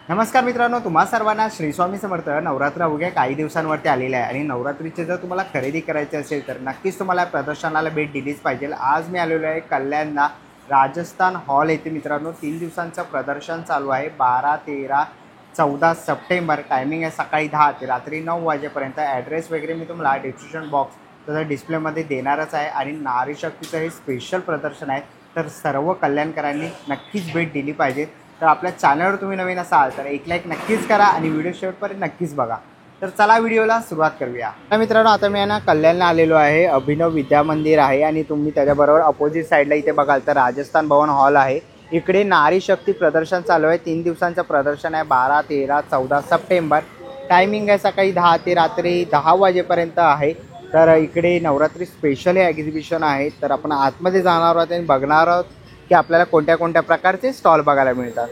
नमस्कार मित्रांनो, तुम्हा सर्वांना श्री स्वामी समर्थ. नवरात्र अवघ्या काही दिवसांवरती आलेले आहे आणि नवरात्रीचे जर तुम्हाला खरेदी करायची असेल तर नक्कीच तुम्हाला प्रदर्शनाला भेट दिलीच पाहिजे. आज मी आलेलो आहे कल्याणला राजस्थान हॉल येथे मित्रांनो. 3 दिवसांचं प्रदर्शन चालू आहे. 12, 13, 14 सप्टेंबर. टायमिंग आहे सकाळी 10 ते रात्री 9 वाजेपर्यंत. ॲड्रेस वगैरे मी तुम्हाला डिस्क्रिप्शन बॉक्स तसं डिस्प्लेमध्ये देणारच आहे. आणि नारी शक्तीचं हे स्पेशल प्रदर्शन आहे, तर सर्व कल्याणकरांनी नक्कीच भेट दिली पाहिजे. तर आपल्या चॅनलवर तुम्ही नवीन असाल तर एक लाईक नक्कीच करा आणि व्हिडिओ शेवटपर्यंत नक्कीच बघा. तर चला व्हिडिओला सुरुवात करूया. तर मित्रांनो, आता मी कल्याणला आलेलो आहे. अभिनव विद्या मंदिर आहे आणि तुम्ही त्याच्याबरोबर अपोजिट साईडला इथे बघाल तर राजस्थान भवन हॉल आहे. इकडे नारी शक्ती प्रदर्शन चालू आहे. 3 दिवसांचं प्रदर्शन आहे. 12, 13, 14 सप्टेंबर. टायमिंग आहे सकाळी 10 ते रात्री 10 वाजेपर्यंत आहे. तर इकडे नवरात्री स्पेशल हे एक्झिबिशन आहे. तर आपण आतमध्ये जाणार आहोत आणि बघणार आहोत की आपल्याला कोणत्या कोणत्या प्रकारचे स्टॉल बघायला मिळतात.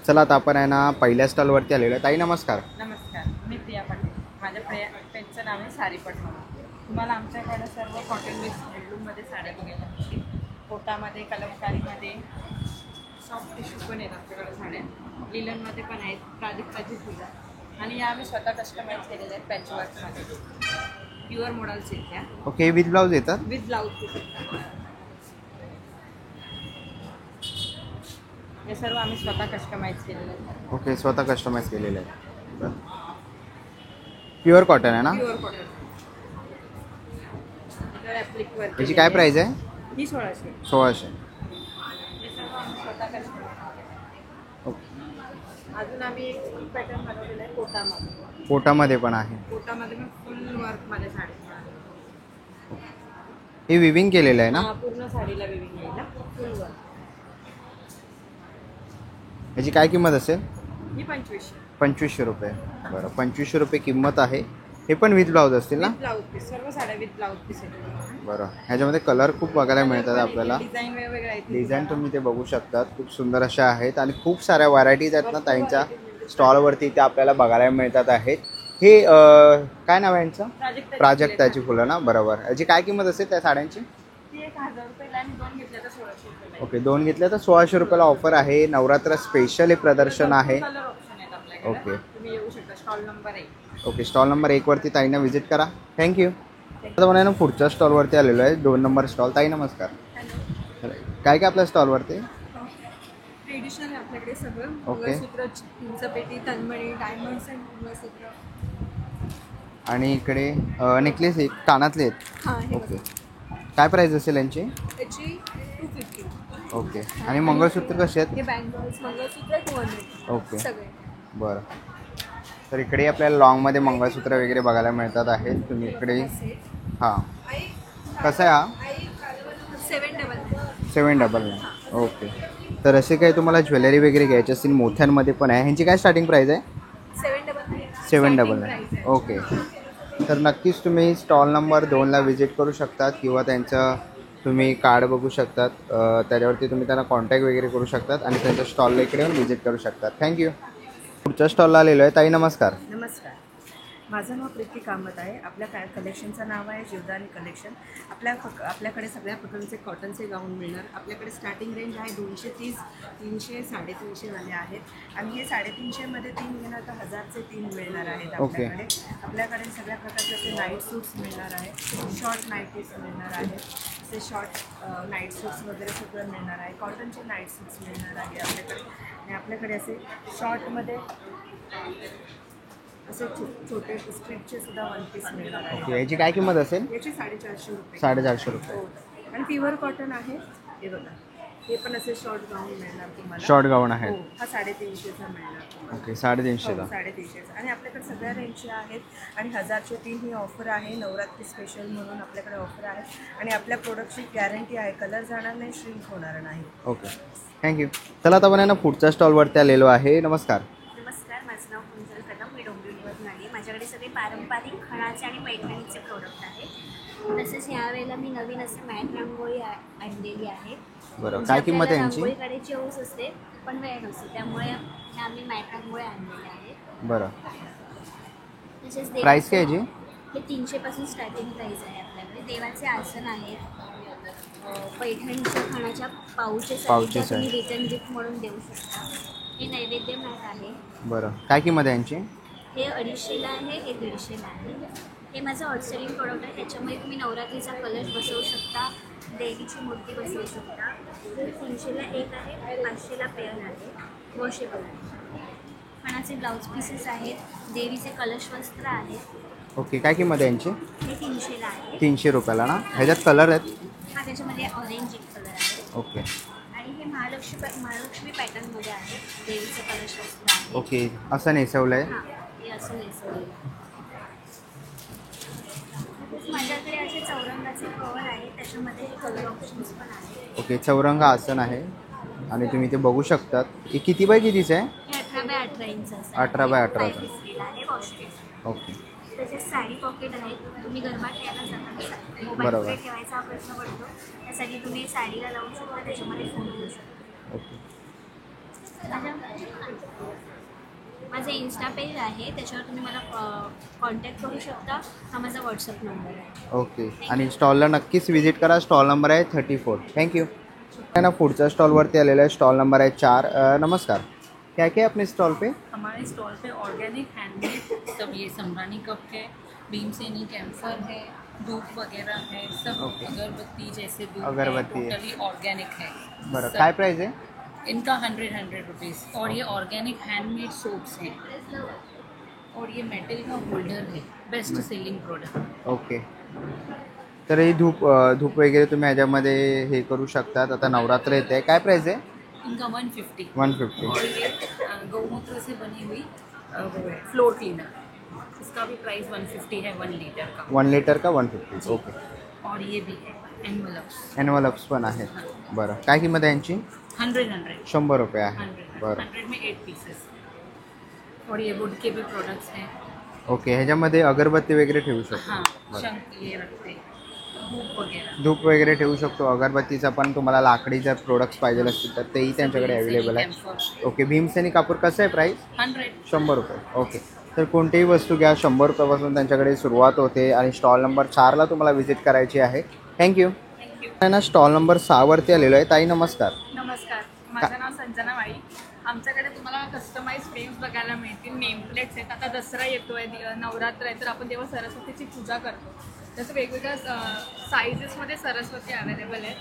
चला आता आपण पहिल्या स्टॉलवरती आलेलो आहे. ताई नमस्कार. नमस्कार, मी प्रिया पाटील. माझ्या पेनचं नाव आहे सारी पटवा. तुम्हाला आमच्याकडे सर्व कॉटन मिक्स हँडलूममध्ये साड्या बघायला मिळतील. कोटामध्ये, कलमकारीमध्ये, सॉफ्ट टिश्यू पण आहेत आमच्याकडे साड्या. लिलनमध्ये पण आहेत, प्राजक्ताची फुलं. आणि या आम्ही स्वतः कस्टमाइज केलेल्या आहेत पॅचवर्कमध्ये. प्युअर मॉडल्स आहेत त्या. ओके, विथ ब्लाऊज येतात. विथ ब्लाऊज पीस येतात. हे सर्व आम्ही स्वतः कस्टमाइज केलेलं आहे. ओके, स्वतः कस्टमाइज केलेलं आहे. प्युअर कॉटन आहे ना. Pure cotton. याची काय प्राइस आहे? ही 1600. 1600. हे सर्व आम्ही स्वतः कस्टमाइज. ओके. अजून आम्ही एक पॅटर्न बनवलेला आहे कोटामध्ये. कोटामध्ये पण आहे. कोटामध्ये पण फुल वर्कमध्ये साडी. हे विविंग केलेलं आहे ना. पूर्ण साडीला विविंग आहे ना, फुल वर्क. याची काय किंमत असेल? ही 2500. 2500 रुपये. बरं, 2500 रुपये किंमत आहे. हे पण विथ ब्लाऊज असतील ना. ब्लाऊज पीस, सर्व साड्या विथ ब्लाऊज पीस आहेत. बरं, ह्याच्यामध्ये कलर खूप बघायला मिळतात आपल्याला. डिझाईन वेगवेगळे आहेत. डिझाईन तुम्ही ते बघू शकतात, खूप सुंदर अशा आहेत आणि खूप साऱ्या व्हरायटीज आहेत ना ताईंच्या स्टॉलवरती त्या आपल्याला बघायला मिळतात आहेत. हे काय नाव आहे यांचं? प्राजक्ताची फुलं ना. बरोबर. याची काय किंमत असेल त्या साड्यांची? ती 1000 रुपयाला आणि 2 घेतल्या तर 1600 रुपयाला. ओके, 2 घेतल्या तर 1600 रुपयाला ऑफर आहे. नवरात्र स्पेशल हे प्रदर्शन आहे. कलर ऑप्शन आहेत आपल्याकडे. ओके. तुम्ही येऊ शकता. Stall number 1. Okay, stall number 1 वरती ताईंना व्हिजिट करा. थँक्यू. आता मला पुढच्या स्टॉलवरती आलेलो आहे, 2 नंबर स्टॉल. ताई नमस्कार. हॅलो. काय काय आपल्या स्टॉलवरती? ट्रेडिशनल आहे आपल्याकडे सगळं. ओके. मंगळसूत्र, चिंचपेटी, तन्मणी, डायमंड्स अँड मंगळसूत्र. आणि इकडे नेकलेस एक कानातले आहेत. हां, हे ओके. काय प्राईस असेल यांची? त्याची 250. ओके. आणि मंगळसूत्र कसे आहेत? हे बँगल्स, मंगळसूत्र 200. ओके. सगळे. बरं. तर इकडे आपल्याला लॉंगमध्ये मंगळसूत्र वगैरे बघायला मिळतात आहेत. तुम्ही इकडे हां, कसं आहे हा? 799. 799. ओके. तर असे काही तुम्हाला ज्वेलरी वगैरे घ्यायची असतील मोठ्यांमध्ये पण आहे. ह्यांची काय स्टार्टिंग प्राईस आहे? 799. ओके. तर नक्कीच तुम्ही स्टॉल नंबर 2ला व्हिजिट करू शकतात किंवा त्यांचं तुम्ही कार्ड बघू शकतात. त्याच्यावरती तुम्ही त्यांना कॉन्टॅक्ट वगैरे करू शकतात आणि त्यांच्या स्टॉलला इकडे येऊन व्हिजिट करू शकतात. थँक्यू. पुढच्या स्टॉलला आलेलो आहे. ताई नमस्कार. नमस्कार. माझं नाव प्रीती कामत आहे. आपल्या कलेक्शनचं नाव आहे जीवदानी कलेक्शन. आपल्याकडे सगळ्या प्रकारचे कॉटनचे गाऊन मिळणार. आपल्याकडे स्टार्टिंग रेंज आहे 230, 300, 350 वाले आहेत आणि हे 350मध्ये 3 घेणार तर 1000चे 3 मिळणार आहेत आपल्याकडे. आपल्याकडे सगळ्या प्रकारचे असे नाईट सूट्स मिळणार आहे, शॉर्ट नाईटीज मिळणार आहेत, असे शॉर्ट नाईट सूट्स वगैरे सगळं मिळणार आहे. कॉटनचे नाईट सूट्स मिळणार आहे आपल्याकडे. आणि आपल्याकडे असे शॉर्टमध्ये असे छोटे स्ट्रिपचे सुद्धा वन पीस मिळणार आहे. याची काय किंमत असेल? याची 450 रुपये. 450 रुपये. हो. आणि प्युअर कॉटन आहे. हे बघा, हे पण असे शॉर्ट गाऊन मिळणार तुम्हाला. शॉर्ट गाऊन आहे. हो, हा 350चा मिळणार तुम्हाला. ओके, 350चा. 350. आणि आपल्याकडे सगळ्या रेंजचे आहेत आणि 1000चे 3 ही ऑफर आहे. नवरात्री स्पेशल म्हणून आपल्याकडे ऑफर आहे आणि आपल्या प्रोडक्टची गॅरंटी आहे, कलर जाणार नाही, श्रिंक होणार नाही. Okay, thank you. चला आता आपण पुढच्या स्टॉलवरती आलेलो आहे. नमस्कार. नमस्कार, माझं नाव कुंजल कदम, मी डोंबिवलीवरून आली. माझ्याकडे सगळे पारंपरिक खणाचे आणि पैठणीचे प्रोडक्ट आहेत. तसेच यावेळेला मी नवीन असे मॅट रांगोळी आणलेली आहे. बरं, काय किंमत आहे यांची? रांगोळी काढायची हौस असते पण वेळ नसते, त्यामुळे आम्ही मॅट रांगोळी आणलेल्या आहेत. बरं, तसेच प्राईस काय याची? हे 300 पासून स्टार्टिंग प्राईस आहे आपल्याकडे. देवाचे आसन आहेत, पैठणीच्या खणाच्या पाऊचेस आहेत, तुम्ही रिटर्न गिफ्ट म्हणून देऊ शकता. हे नैवेद्य मॅट आहे. बरं, काय किंमत आहे यांची? हे 250ला आहे, हे 150ला आहे. हे माझं हॉटसेलिंग प्रोडक्ट आहे. त्याच्यामध्ये तुम्ही नवरात्रीचा कलश बसवू शकता, देवीची मूर्ती बसवू शकता. 300ला एक आहे, 500ला पेअर आहे, वॉशेबल आहे. खणाचे ब्लाऊज पीसेस आहेत, देवीचे कलश वस्त्र आहेत. ओके, काय किंमत आहे यांची? हे 300ला आहे. 300 रुपयाला ना? ह्याच्यात कलर आहेत? हा, त्याच्यामध्ये ऑरेंज एक कलर आहे. ओके. आणि हे महालक्ष्मी पॅटर्नमध्ये आहे, देवीचे कलश वस्त्र आहे. ओके, असं नेसवलं आहे? हां, हे असं नेसवलेलं. माझ्याकडे असे चौरंगाचे कवर आहे, त्याच्यामध्ये कलर ऑप्शन्स पण आहेत. ओके, चौरंग आसन आहे आणि तुम्ही ते बघू शकतात. हे किती बाय कितीचं आहे? हे 18x18 इंच असतं. 18x18 आहे, वॉशेबल. ओके. तसेच साडी पॉकेट आहेत. तुम्ही गरबा खेळायला जाताना बरोबर. मोबाईल ठेवायचा हा प्रश्न पडतो, त्यासाठी तुम्ही साडीला लावू शकता, त्याच्यामध्ये फोन घेऊ शकता. ओके. माझं इन्स्टा पेज आहे, त्याच्यावर तुम्ही मला कॉन्टॅक्ट करू शकता. हा माझा व्हॉट्सअप नंबर आहे. ओके, आणि स्टॉलला नक्कीच व्हिजिट करा. स्टॉल नंबर आहे 34. थँक्यू. ना पुढच्या स्टॉलवरती आलेला आहे. स्टॉल नंबर आहे 4. नमस्कार, क्या क्या अपने स्टॉल पे? हमारे स्टॉल पे ऑर्गेनिक हैंडमेड सब, ये समरानी कप है, भीमसेनी कैम्फर है, धूप वगैरह है, सब अगरबत्ती जैसे धूप अगरबत्ती है, टोटली ऑर्गेनिक है. बरं, काय प्राइस आहे? इनका 100 रुपीज़. और ये ऑर्गेनिक हैंडमेड सोप्स हैं और ये मेटल का होल्डर है, बेस्ट सेलिंग प्रोडक्ट. ओके. तर ही धूप वगैरे तुम्ही ह्याच्यामध्ये हे करू शकतात. आता नवरात्र येते आहे, काय प्राइस आहे? इनका 150. 150. और ये गौमूत्र से बनी हुई फ्लोर क्लीनर, इसका भी प्राइस 150 है, 1 लीटर का. 1 लीटर का 150. ओके. और ये भी है एनवलप्स. एनवलप्स पण आहेत. बरं, काय किंमत आहे यांची? 100 100 रुपये आहे. 100 बरं. 100 में 8 पीसेस. और ये वुड के भी प्रोडक्ट्स हैं. ओके, ह्याच्यामध्ये अगरबत्ती वगैरे ठेवू शकतो. हाँ, बरं. शंख ये रखते हैं, धूप वगैरह. धूप वगैरे ठेवू शकतो. अगरबत्तीचा पण तुम्हाला लाकडी जर प्रोडक्ट्स पाहिजे असतील तर तेही त्यांच्याकडे अवेलेबल आहे. ओके, भीमसेनी कापूर कसं आहे प्राईस? 100. 100 रुपये. ओके, तर कोणतीही वस्तू घ्या 100 रुपयापासून त्यांच्याकडे सुरुवात होते. आणि स्टॉल नंबर 4ला तुम्हाला व्हिजिट करायची आहे. थँक्यू. ना स्टॉल नंबर 6वरती आलेलो आहे. ताई नमस्कार. नमस्कार, माझं नाव संजना माळी. आमच्याकडे तुम्हाला कस्टमाइज फ्रेम्स बघायला मिळतील, नेम प्लेट्स आहेत. आता दसरा येतोय, नवरात्र आहे, तर आपण तेव्हा सरस्वतीची पूजा करतो. तसं वेगवेगळ्या साईजेसमध्ये सरस्वती अवेलेबल आहेत.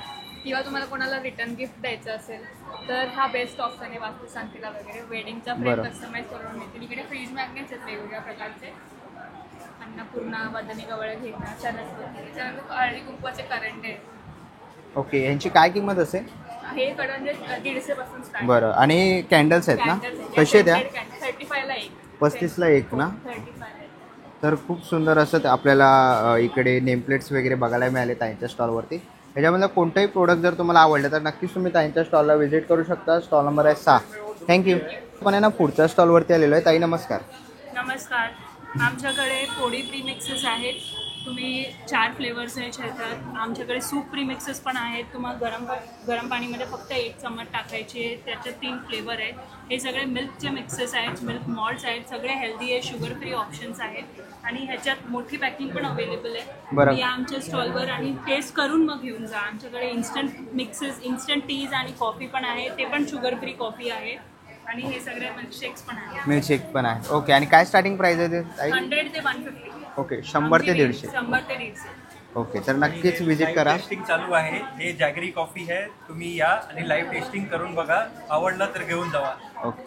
किंवा तुम्हाला कोणाला रिटर्न गिफ्ट द्यायचं असेल तर हा बेस्ट ऑप्शन आहे. वास्तुशांतीला वगैरे वेडिंगच्या फ्रेम कस्टमाइज करून मिळतील. इकडे फ्रीज मॅग्नेट्स आहेत वेगवेगळ्या प्रकारचे. अन्नपूर्णा, वदनी गवळ घेणं, सरस्वती, त्यानंतर हळदी कुंकवाचे करंडे. ओके, यांची काय किंमत असेल? हे करंडे 150 पासून स्टार्ट. बरं, आणि कॅन्डल्स आहेत ना, कसे द्या? 35ला एक. 35ला एक ना? 35. तर खूप सुंदर असं ते आपल्याला इकडे नेमप्लेट्स वगैरे बघायला मिळाले ताईंच्या स्टॉलवरती. ह्याच्यामधलं कोणतंही प्रोडक्ट जर तुम्हाला आवडलं तर नक्कीच तुम्ही ताईंच्या स्टॉलला व्हिजिट करू शकता. स्टॉल नंबर आहे 6. थँक्यू. आपण आहे ना पुढच्या स्टॉलवरती आलेलो आहे. ताई नमस्कार. नमस्कार, आमच्याकडे पोळी प्रीमिक्सेस आहेत, तुम्ही 4 फ्लेवर्स आहेत ह्याच्यात. आमच्याकडे सूप प्रीमिक्सेस पण आहेत. तुम्हाला गरम पाणीमध्ये फक्त 1 चम्मच टाकायचे. त्याच्यात 3 फ्लेवर आहेत. हे सगळे मिल्कचे मिक्सेस आहेत, मिल्क मॉल्ट्स आहेत, सगळे हेल्दी आहे, शुगर फ्री ऑप्शन्स आहेत. आणि ह्याच्यात मोठी पॅकिंग पण अवेलेबल आहे. बरं. या आमच्या स्टॉलवर आणि टेस्ट करून मग घेऊन जा. आमच्याकडे इन्स्टंट मिक्सेस, इन्स्टंट टीज आणि कॉफी पण आहे. ते पण शुगर फ्री कॉफी आहे. आणि हे सगळे मिल्कशेक्स पण आहेत. मिल्कशेक पण आहे. ओके, आणि काय स्टार्टिंग प्राइस आहे ते ताई? 100 ते 150. ओके, 100 ते 150. 100 ते 150. ओके, तर नक्कीच विजिट करा. टेस्टिंग चालू आहे. हे जॅगरी कॉफी आहे. तुम्ही या आणि लाईव्ह टेस्टिंग करून बघा. आवडलं तर घेऊन जावा. ओके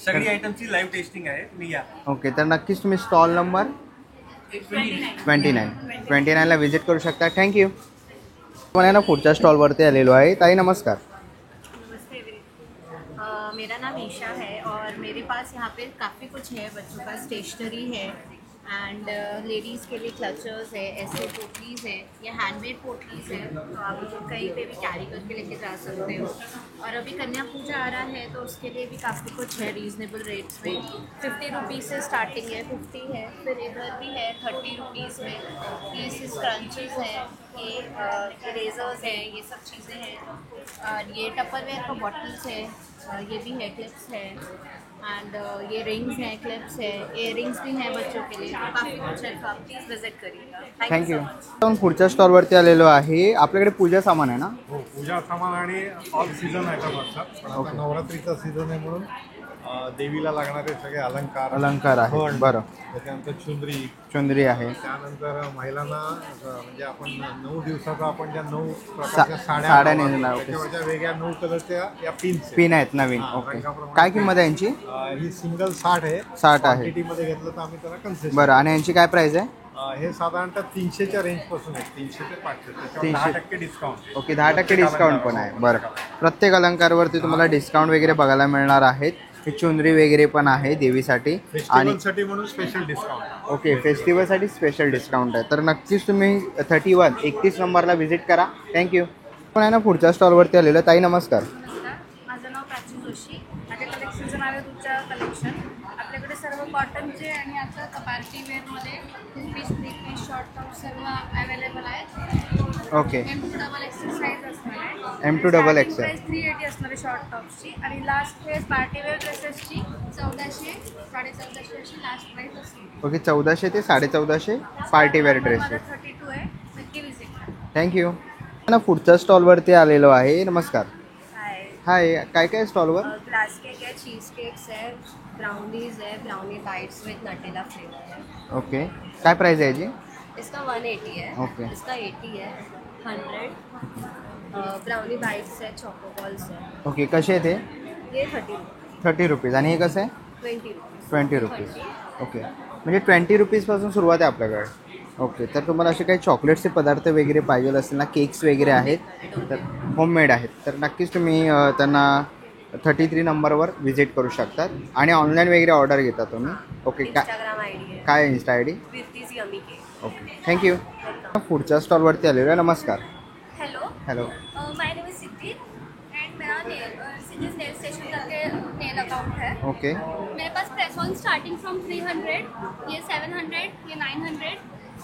सगळी आयटमची लाईव्ह टेस्टिंग आहे. तुम्ही या. ओके, तर नक्कीच तुम्ही स्टॉल नंबर 29ला व्हिजिट करू शकता. थँक्यू. मला ना पुढच्या स्टॉलवरती आलेलो आहे. ताई नमस्कार. नमस्ते मेरा नाम ईशा है और मेरे पास यहाँ पे काफ़ी कुछ है. बच्चों का स्टेशनरी है एंड लेडीज़ के लिए क्लचर्स है, ऐसे पोटलीज़ है, ये हैंडमेड पोटलीज़ है, तो आप कहीं पे भी कैरी करके लेके जा सकते हो. और अभी कन्या पूजा आ रहा है तो उसके लिए भी काफ़ी कुछ है रीज़नेबल रेट्स में. 50 रुपीज़ से स्टार्टिंग है, 50 है, फिर इधर भी है 30 रुपीज़ में. ये क्रंचेस है, ये इरेजर्स है, ये सब चीज़ें हैं. और ये टपरवेयर का बॉटल्स है, ये भी है, क्लिप्स है एंड ये रिंग्स हैं, क्लिप्स है, इयरिंग्स भी हैं बच्चों के लिए. काफ़ी कुछ है, तो आप प्लीज़ विजिट करिएगा. थँक्यू. आपण पुढच्या स्टॉलवरती आलेलो आहे. आपल्याकडे पूजा सामान आहे ना? हो, पूजा सामान आणि ऑल सीझन आयटम असतात. पण आता ओके. नवरात्रीचा सीझन आहे म्हणून देवीला लागणारे सगळे अलंकार आहे. फण, बरं. त्याच्यानंतर चुंदरी आहे. त्यानंतर महिलांना म्हणजे आपण 9 दिवसाचा आपण ज्या 9 सा- प्रकारच्या साड्या साड्या नेसणार, ओके. त्याच्यावरच्या वेगळ्या 9 कलरच्या या पिन्स पिन आहेत नवीन. हां, ओके, रंगाप्रमाणे. काय किंमत आहे यांची? ही सिंगल 60 आहे. 60 आहे. क्वांटिटीमध्ये घेतलं तर आम्ही त्याला कन्सेशन. बरं, आणि यांची काय प्राइस आहे? हे साधारणतः 300च्या रेंजपासून आहे. 300 ते 500. त्याच्यावर 300. 10% डिस्काउंट. ओके, 10% डिस्काउंट पण आहे. बरं, प्रत्येक अलंकारवरती तुम्हाला डिस्काउंट वगैरे बघायला मिळणार आहेत. ही चुंदरी वगैरे पण आहे देवीसाठी. आणि फेस्टिवलसाठी म्हणून स्पेशल डिस्काउंट. ओके, फेस्टिवलसाठी स्पेशल डिस्काउंट आहे. तर नक्कीच तुम्ही 31 नंबरला व्हिजिट करा. थँक्यू. पण आहे ना पुढच्या स्टॉलवरती आलेलं. ताई नमस्कार. नमस्कार, माझं नाव प्राची जोशी. माझ्या कलेक्शनचं नाव आहे तुमच्या कलेक्शन. आपल्याकडे सर्व कॉटनचे आणि आता पार्टी वेअरमध्ये 2 पीस, 3 पीस, शॉर्ट टॉप सर्व अवेलेबल आहेत. Okay, M2 double XL size असणार आहे. M2 double Starting Excel. Price 380 असणार आहे शॉर्ट टॉप्सची. आणि लास्ट प्राइस पार्टी वेअर ड्रेसेसची 1400, 1450 अशी लास्ट प्राइस असते. ओके, 1400 ते 1450 पार्टीवेअर ड्रेस. माझा 32 आहे. नक्की विजिट करा. थँक्यू. ना पुढच्या स्टॉलवरती आलेलो आहे. नमस्कार. हाय. हाय, काय काय स्टॉलवर? ग्लास केक है, चीज़ केक्स है, ब्राउनीज है, ब्राउनी बाइट्स विद नटेला फ्लेवर है. ओके, काय प्राइस आहे याची? इसका 180 है. ओके. इसका 80 है. 100 ब्राउनी बाइट्स है, चोको बॉल्स है. ओके, कसे आहे ते? ये 30 30 रुपीज. आणि हे कसं आहे? 20 रुपीज़. 20 रुपीज. ओके, म्हणजे 20 रुपीजपासून सुरुवात आहे आपल्याकडे. ओके, तर तुम्हाला असे काही चॉकलेटचे पदार्थ वगैरे पाहिजे असतील ना, केक्स वगैरे आहेत, तर होममेड आहेत, तर नक्कीच तुम्ही त्यांना 33 नंबरवर व्हिजिट करू शकतात. आणि ऑनलाईन वगैरे ऑर्डर घेता तुम्ही. ओके, काय इंस्टाग्राम आईडी है. काय insta I D? Virti's yummy cake. Okay, thank you. पुढच्या स्टॉलवरती आलेलो आहे. नमस्कार. Hello, hello. My name is Siddhi and मेरा सिद्धीज नेल स्टेशन करके नेल अकाउंट है. ओके, मेरे पास प्रेस ऑन स्टार्टिंग फ्रॉम 300, ये 700, ये 900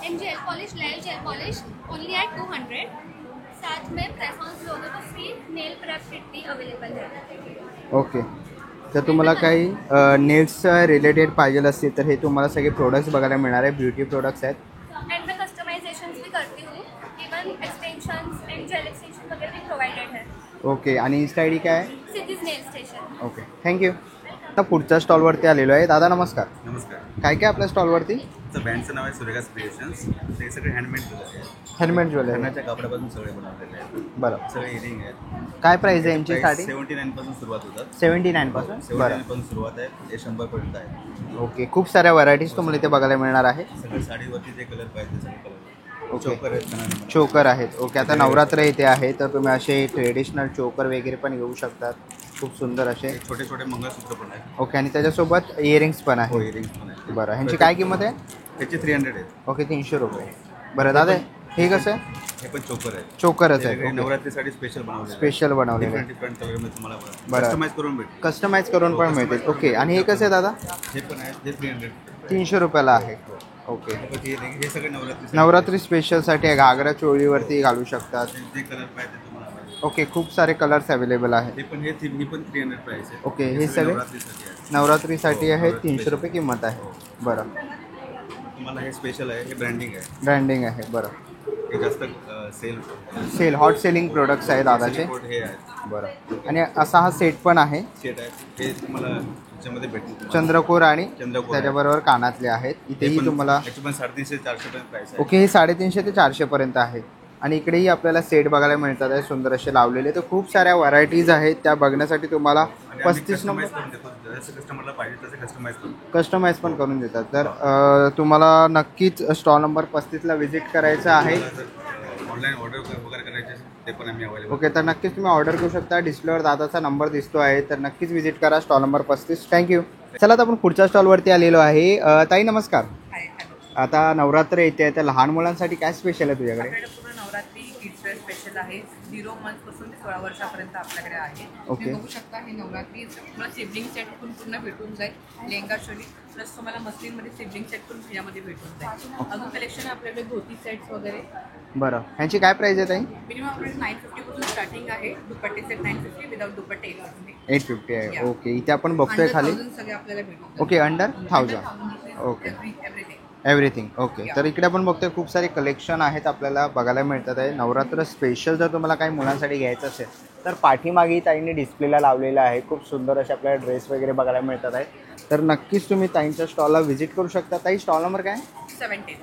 and gel polish, layer gel polish only at 200. साथ में प्रेस ऑन लोगों को फ्री नेल प्रेप किट भी अवेलेबल है. ओके, तर तुम्हाला काही नेल्स रिलेटेड पाहिजे असतील तर हे तुम्हाला सगळे प्रोडक्ट्स बघायला मिळणार आहे. ब्युटी प्रोडक्ट्स आहेत. एंड मैं कस्टमाइजेशन भी करती हूँ. Even extensions and gel extension वगैरह भी प्रोवाइडेड है. ओके, आणि इन्स्टा आय डी काय आहे? Siddhis nail station. Okay, thank you. आता पुढच्या स्टॉलवरती आलेलो आहे. दादा नमस्कार. नमस्कार. काय काय आपल्या स्टॉलवरती? तर ब्रँडचं नाव आहे सूर्यकास क्रिएशन्स. ते सगळे हँडमेड ज्वेलरी आहे. Helmet jewellery. खणाच्या कापडापासून सगळे बनवलेले आहेत. बरं, सगळे इयरिंग आहेत. काय प्राईस आहे यांची? साडी 79 पासून सुरुवात होतात. 79 पासून. बरं, 79 पासून सुरुवात आहे. हे 100 पर्यंत आहे. ओके, खूप साऱ्या व्हरायटीज तुम्हाला इथे बघायला मिळणार आहे. सगळे साडीवरती जे कलर पाहिजे ते सगळे कलर. ओके. चोकर आहेत खणाने. चोकर आहेत. ओके, आता नवरात्र इथे आहे तर तुम्ही असे ट्रेडिशनल चोकर वगैरे पण घेऊ शकतात. खूप सुंदर असे. छोटे छोटे मंगळसूत्र पण आहेत. ओके, आणि त्याच्यासोबत इयरिंग्स पण हो, आहे. इयरिंग्स पण आहेत. बरं, ह्यांची काय किंमत आहे? त्याचे 300 आहेत. ओके, 300 रुपये. बरं दादा, हे कसं आहे? हे पण चोकर आहेत. चोकरच हे आहे. वेगळे ओके, नवरात्रीसाठी स्पेशल बनवलेले. स्पेशल बनवलेलं आहे. डिफरंट कलरमध्ये तुम्हाला बरं. कस्टमाइज करून भेटेल. कस्टमाइज करून पण मिळते. ओके, आणि हे कसं आहे दादा? हे पण आहे. हे 300. 300 रुपयाला आहे. ओके. हे सगळे नवरात्री नवरात्री स्पेशलसाठी आहे, घागरा चोळीवरती घालू शकतात. जे कलर पाहिजे तुम्हाला पाहिजे. ओके, खूप सारे कलर्स अवेलेबल आहेत. हे पण 300 प्राइस आहे. ओके, हे सगळे नवरात्रीसाठी आहे. नवरात्रीसाठी आहे. हो, 300 रुपये किंमत आहे. बरं, तुम्हाला हे स्पेशल आहे, हे ब्रँडिंग आहे. ब्रँडिंग आहे. बरं, हे जास्त सेल हॉट सेलिंग प्रोडक्ट्स आहे दादाचे. हे आहे बरं, आणि असा हा सेट पण आहे. सेट आहे. हे तुम्हाला याच्यामध्ये भेटेल. चंद्रकोर आणि चंद्रकोर त्याच्याबरोबर कानातले आहेत. इथेही तुम्हाला याची पण 350 400 पर्यंत प्राइस आहे. ओके, हे 350 ते 400 पर्यंत आहे. आणि इकडेही आपल्याला सेट बघायला मिळतात आहे, सुंदर असे लावलेले. तर खूप साऱ्या व्हरायटीज आहेत, त्या बघण्यासाठी तुम्हाला आणि 35 नंबर कस्टमाइज करून देतो. जसं कस्टमरला पाहिजे तसं कस्टमाइज करून. कस्टमाइज पण करून देतात. तर तुम्हाला नक्कीच स्टॉल नंबर 35ला व्हिजिट करायचं आहे. ऑनलाईन ऑर्डर वगैरे करायचे असेल, ते पण आम्ही अवेलेबल. ओके, तर नक्कीच तुम्ही ऑर्डर करू शकता. डिस्प्लेवर दादाचा नंबर दिसतो आहे, तर नक्कीच व्हिजिट करा स्टॉल नंबर 35. थँक्यू. चला, आता आपण पुढच्या स्टॉलवरती आलेलो आहे. ताई नमस्कार. आता नवरात्र येते, तर लहान मुलांसाठी काय स्पेशल आहे तुझ्याकडे? आपल्याकडे पूर्ण नवरात्री किड्स वेअर स्पेशल आहे. 0 मंथपासून ते 16 वर्षापर्यंत आपल्याकडे आहे. ओके. तुम्ही बघू शकता हे नवरात्री तुम्हाला सिबलिंग सेट पण पूर्ण भेटून जाईल. लेहंगा चोली प्लस तुम्हाला मस्लिनमध्ये सिबलिंग सेट पण यामध्ये भेटून जाईल. अजून कलेक्शन आहे आपल्याकडे धोती सेट्स वगैरे. बरं, ह्यांची काय प्राईस आहे ताई? मिनिमम आपल्याकडे 950 पासून स्टार्टिंग आहे. दुपट्टे सेट 950 विदाउट दुपट्टे 850 आहे. ओके, इथे आपण बघतोय खाली. सगळे आपल्याला भेटून okay, under 1000. Okay, everything. Everything. Okay, तर इकडे आपण बघतोय खूप सारे कलेक्शन आहेत आपल्याला बघायला मिळतात आहे. नवरात्र स्पेशल जर तुम्हाला काही मुलांसाठी घ्यायचं असेल तर पाठीमागे ताईंनी डिस्प्लेला लावलेला आहे. खूप सुंदर असे आपल्याला ड्रेस वगैरे बघायला मिळतात आहे. तर नक्कीच तुम्ही ताईंच्या स्टॉलला व्हिजिट करू शकता. ताई, स्टॉल नंबर काय? 70.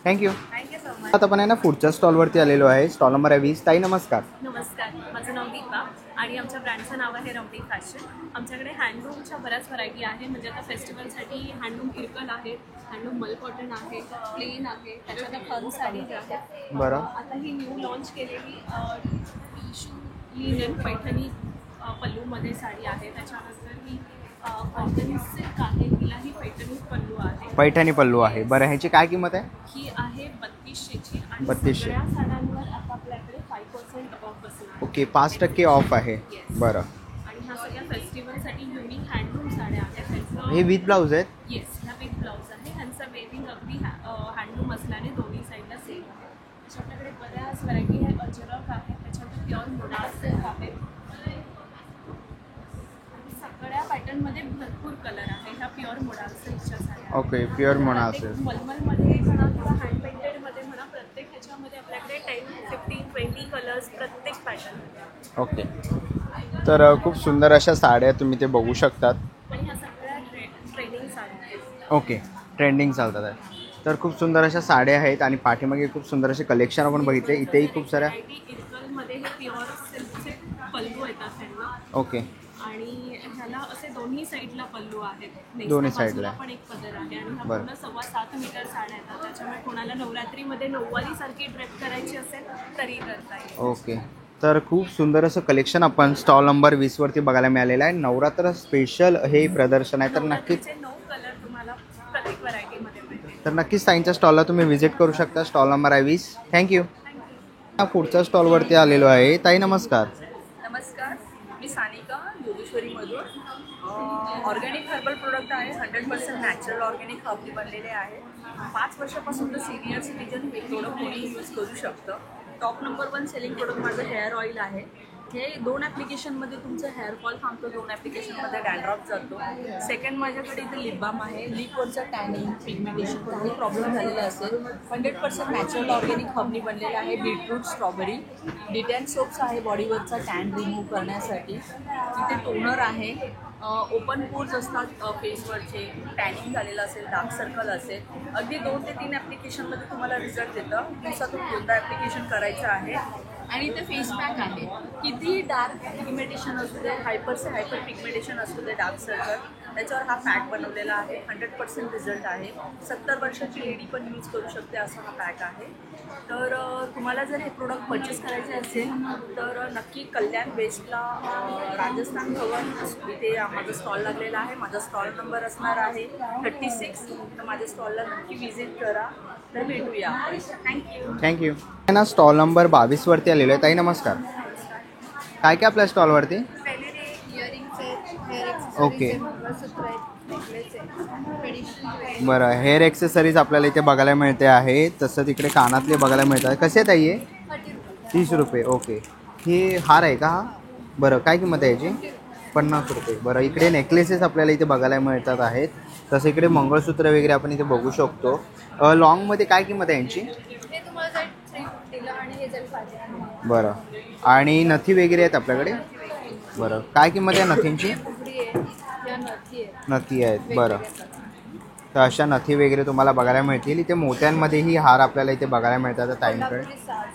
थँक्यू. Thank you so much. आता आपण आहे ना पुढच्या स्टॉलवरती आलेलो आहे. स्टॉल नंबर आहे 20. ताई नमस्कार. नमस्कार, माझं नाव दीपा आणि आमच्या ब्रँडचं नाव आहे रवडी फॅशन. आमच्याकडे हँडलूमच्या बऱ्याच व्हरायटी आहे. म्हणजे आता फेस्टिवलसाठी हँडलूम इरकल आहे, हँडलूम मल कॉटन आहे, प्लेन आहे, त्याच्यात फन साडीज आहेत. बरं. आता ही न्यू लॉन्च केलेली टिशू लिनन पैठणी पल्लूमध्ये साडी आहे. त्याच्यानंतर ही कॉटन सिल्क आहे, हिलाही पैठणी पल्लू आहे. पैठणी पल्लू आहे. बरं, ह्याची काय किंमत आहे? ही आहे 3200ची आणि 3200. सगळ्या साड्यांवर आता आपल्याकडे 5% ऑफ बसणार. ओके, 5% ऑफ आहे. बरं, आणि ह्या सगळ्या फेस्टिवलसाठी युनिक हँडलूम साड्या आहेत. हे विथ ब्लाऊज आहेत? येस, ह्या विथ ब्लाऊज आहे. ह्यांचं वेविंग अगदी हँडलूम असल्याने दोन्ही साईडला सेम आहे. अशा आपल्याकडे बऱ्याच व्हरायटी आहे. अजरक आहे, त्याच्यामध्ये प्युअर मोडाळ सिल्क आहे. सगळ्या पॅटर्नमध्ये भरपूर कलर आहे. ह्या प्युअर मोडाळ सिल्कच्या साड्या. ओके, प्युअर म्हणा असेल. मलमलमध्ये म्हणा किंवा हँड पेंटेडमध्ये म्हणा, प्रत्येक ह्याच्यामध्ये आपल्याकडे 10, 15, 20 कलर्स प्रत्येक पॅटर्न. ओके, तर खूप सुंदर अशा साड्या तुम्ही ते बघू शकतात. आणि ह्या सगळ्या ट्रेनिंग साड्या आहेत. ओके, ट्रेंडिंग चालतात आहे. तर खूप सुंदर अशा साड्या आहेत आणि पाठीमागे खूप सुंदर असे कलेक्शन आपण बघितले. इथेही खूप साऱ्या. इरकलमध्ये हे प्युअर सिल्कचे पल्लू येतात त्यांना. ओके, आणि ह्याला असे दोन्ही साईडला पल्लू आहेत. दोन्ही नेक्स्ट साईडला. बाजूला पण एक पदर आहे. आणि ह्या बरं. पूर्ण 7.25 मीटर साड्या येतात. त्याच्यामुळे कोणाला नवरात्रीमध्ये नऊवारीसारखी ड्रेप करायची असेल तरी करता येईल. ओके, तर खूप सुंदर असं कलेक्शन आपण स्टॉल नंबर 20 वरती बघायला मिळालेलं आहे. नवरात्र स्पेशल हे प्रदर्शन आहे. तर नक्कीच 9 कलर तुम्हाला प्रत्येक व्हरायटीमध्ये मिळतील. तर नक्कीच ताईंच्या स्टॉलला तुम्ही व्हिजिट करू शकता. स्टॉल नंबर आहे 20. थँक्यू. पुढच्या स्टॉलवरती आलेलो आहे. ताई नमस्कार. नमस्कार, मी सानिका योगेश्वरीमधून. ऑर्गॅनिक हर्बल प्रोडक्ट आहे. 100% नॅचरल ऑर्गॅनिक हर्बली बनलेले आहे. 5 वर्षापासून तर सिनियर सिटीजन हे प्रोडक्ट कोणी यूज करू शकतं. टॉप नंबर 1 सेलिंग प्रोडक्ट माझं हेअर ऑइल आहे. हे 2 ॲप्लिकेशनमध्ये तुमचं हेअरफॉल थांबतो, 2 ॲप्लिकेशनमध्ये डॅन्ड्रॉप जातो. सेकंड माझ्याकडे इथे लिप बाम आहे. लिपवरचं टॅनिंग, पिगमेंटेशन काही प्रॉब्लेम झालेला असेल 100% नॅचरल ऑर्गॅनिक हर्बनी बनलेलं आहे. Beetroot, strawberry. डिटॅन सोप्स आहे बॉडीवरचा टॅन रिमूव्ह करण्यासाठी. इथे टोनर आहे. ओपन पोर्स असतात फेसवरचे. टॅनिंग झालेलं असेल, डार्क सर्कल असेल, अगदी 2 ते 3 ॲप्लिकेशनमध्ये तुम्हाला रिझल्ट देतं. दिवसातून 2दा ॲप्लिकेशन करायचं आहे. आणि इथे फेस पॅक आहे. कितीही डार्क पिगमेंटेशन असू दे, हायपर पिगमेंटेशन असू दे, डार्क सर्कल, त्याच्यावर हा पॅक बनवलेला आहे. 100% रिझल्ट आहे. 70 वर्षाची लेडी पण यूज करू शकते असा हा पॅक आहे. तर तुम्हाला जर हे प्रोडक्ट परचेस करायचे असेल तर नक्की कल्याण वेस्टला राजस्थान भवन इथे माझा स्टॉल लागलेला आहे. माझा स्टॉल नंबर असणार आहे 36. तर माझ्या स्टॉलला नक्की व्हिजिट करा. तर भेटूया. थँक्यू. ना स्टॉल नंबर 22 वरती आलेलो आहे. ताई नमस्कार. काय काय आपल्या स्टॉलवरती? इयरिंग्स आहेत, हेअर ओके. मंगळसूत्र आहेत, नेकलेस आहे ट्रेडिशनल. बरं, हेअर एक्सेसरीज आपल्याला इथे बघायला मिळते आहे. तसं तिकडे कानातले बघायला मिळतात. कसे आहेत ताई हे? 30 रुपये. ओके. हे हार आहे का हा? बरं, काय किंमत आहे याची? 50 रुपये. बरं, इकडे नेकलेसेस आपल्याला इथे बघायला मिळतात आहेत. तसं इकडे मंगळसूत्र वगैरे आपण इथे बघू शकतो. लॉंगमध्ये काय किंमत आहे यांची? हे तुम्हाला जर 350 ला आणि हे जर 500 बरं, आणि नथी वगैरे आहेत आपल्याकडे? बरं, काय किंमत आहे नथींची? फुगडी आहे या नथी आहे. नथी आहेत. बरं, तर अशा नथी वगैरे तुम्हाला बघायला मिळतील. इथे मोत्यांमध्येही हार आपल्याला इथे बघायला मिळतात ताईंकडे.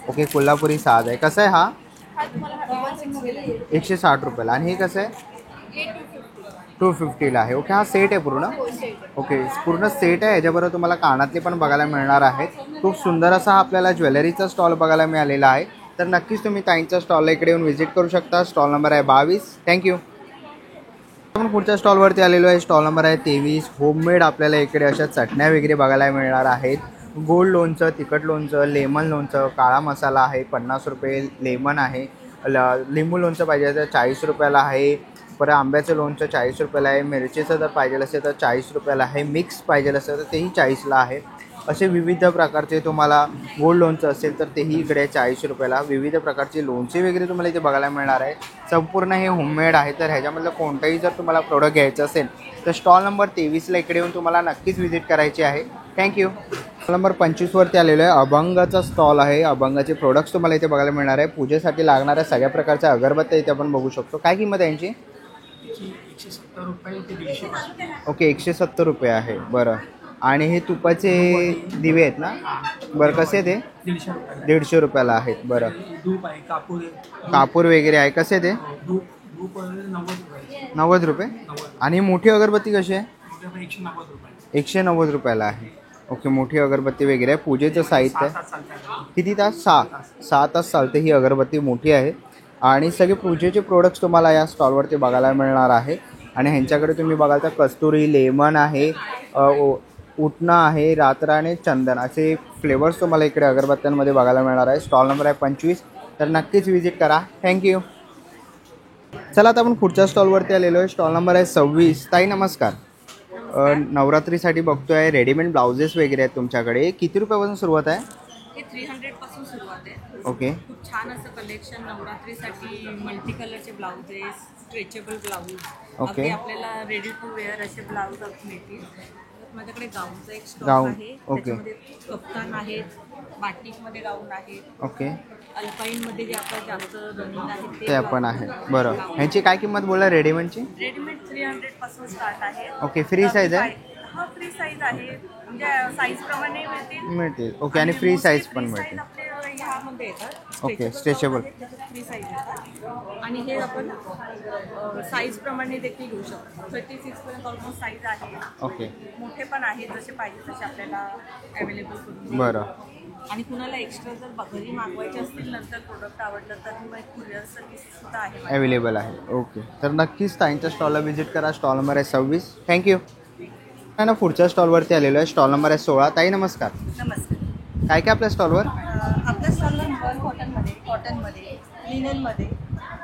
ओके, कोल्हापुरी साज आहे. कसं आहे हा? हा तुम्हाला 160 ला येईल. 160 रुपयाला. आणि हे कसं आहे? हे 250. 250ला आहे. ओके, हा सेट आहे पूर्ण? ओके, पूर्ण सेट आहे. याच्याबरोबर तुम्हाला कानातले पण बघायला मिळणार आहेत. खूप सुंदर असा हा आपल्याला ज्वेलरीचा स्टॉल बघायला मिळालेला आहे. तर नक्कीच तुम्ही ताईंच्या स्टॉलला इकडे येऊन व्हिजिट करू शकता. स्टॉल नंबर आहे 22. थँक्यू. आपण पुढच्या स्टॉलवरती आलेलो आहे. स्टॉल नंबर आहे 23. होममेड आपल्याला इकडे अशा चटण्या वगैरे बघायला मिळणार आहेत. गोड लोणचं, तिखट लोणचं, लेमन लोणचं, काळा मसाला आहे 50 रुपये. लेमन आहे. लिंबू लोणचं पाहिजे तर 40 रुपयाला आहे. परत आंब्याचं लोणचं 40 रुपयाला आहे. मिरचीचं जर पाहिजे असेल तर 40 रुपयाला आहे. मिक्स पाहिजे असेल तर तेही 40ला आहे. असे विविध प्रकारचे तुम्हाला गोड लोणचं असेल तर तेही इकडे 40 रुपयाला. विविध प्रकारचे लोणचे वगैरे तुम्हाला इथे बघायला मिळणार आहे. संपूर्ण हे होममेड आहे. तर ह्याच्यामधलं कोणतंही जर तुम्हाला प्रोडक्ट घ्यायचं असेल तर स्टॉल नंबर 23ला इकडे येऊन तुम्हाला नक्कीच व्हिजिट करायची आहे. थँक्यू. स्टॉल नंबर 25वरती आलेलो आहे. अभंगाचा स्टॉल आहे. अभंगाचे प्रोडक्ट्स तुम्हाला इथे बघायला मिळणार आहे. पूजेसाठी लागणाऱ्या सगळ्या प्रकारच्या अगरबत्त्या इथे आपण बघू शकतो. काय किंमत आहे यांची? 170 रुपये ते 150. ओके, 170 रुपये आहे. बरं, आणि हे तुपाचे दिवे आहेत ना? बरं, कसे ते? 150 रुपये. 150 रुपयाला आहेत. बरं, धूप आहे, कापूर आहे. कापूर वगैरे आहे. कसे ते? धूप 90 रुपये. 90 रुपये. आणि मोठी अगरबत्ती कशी आहे? 190 रुपये. 190 रुपयाला आहे. ओके, मोठी अगरबत्ती वगैरे आहे. पूजेचं साहित्य आहे. 7 तास चालतात. किती तास? 6 तास चालते ही अगरबत्ती. मोठी आहे. आणि सगळे पूजेचे प्रोडक्ट्स तुम्हाला या स्टॉलवरती बघायला मिळणार आहे. आणि ह्यांच्याकडे तुम्ही बघाल तर कस्तुरी, लेमन आहे, उटणा आहे, रातराणी, चंदन असे फ्लेवर्स तुम्हाला इकडे अगरबत्त्यांमध्ये बघायला मिळणार आहे. स्टॉल नंबर आहे 25. तर नक्कीच व्हिजिट करा. थँक्यू. चला, आता आपण पुढच्या स्टॉलवरती आलेलो आहे. स्टॉल नंबर आहे 26. ताई नमस्कार. नवरात्रीसाठी बघतोय रेडीमेड ब्लाउजेस वगैरे आहेत तुमच्याकडे. किती रुपयापासून सुरुवात आहे? हे 300 पासून सुरुवात आहे. ओके. खूप छान असं कलेक्शन नवरात्रीसाठी. मल्टी कलरचे ब्लाउजेस, स्ट्रेचेबल ब्लाऊज, ओके. अगदी आपल्याला रेडी टू वेअर असे ब्लाऊज मिळतील. माझ्याकडे गाऊनचा एक स्टॉक गाऊन, आहे. ओके. त्याच्यामध्ये कफ्तान आहेत, बाटिकमध्ये गाऊन आहेत, ओके, अल्पाईनमध्ये जे आपलं जास्त रनिंग आहे ते पण आहे. बरं, ह्यांची काय किंमत बोलला रेडीमेडची? रेडीमेड 300 पासून स्टार्ट आहे. ओके, फ्री साईज आहे? हा, फ्री साईज आहे. म्हणजे साईज प्रमाणे मिळतील. मिळतील. ओके, आणि फ्री साईज पण free मिळतील. size आपले ह्यामध्ये येतात. Okay, stretchable. फ्री साईज येतात. आणि हे आपण साईज प्रमाणे देखील घेऊ शकतो. 36 पर्यंत ऑलमोस्ट साईज आहे. ओके, मोठे पण आहेत, जसे पाहिजे तसे आपल्याला अवेलेबल करून देऊ. बरं. आणि कुणाला एक्स्ट्रा जर घरी मागवायचे असतील नंतर प्रोडक्ट आवडलं तर मग कुरिअर सर्व्हिस सुद्धा आहे माझ्याकडे. अवेलेबल आहे. ओके, तर नक्कीच ताईंच्या स्टॉलला व्हिजिट करा. स्टॉल नंबर आहे 26. थँक्यू. ना पुढच्या स्टॉलवरती आलेलो आहे. स्टॉल नंबर आहे 16. ताई नमस्कार. नमस्कार. काय काय आपल्या स्टॉलवर? आपल्या स्टॉलवर मॉल कॉटनमध्ये, लिननमध्ये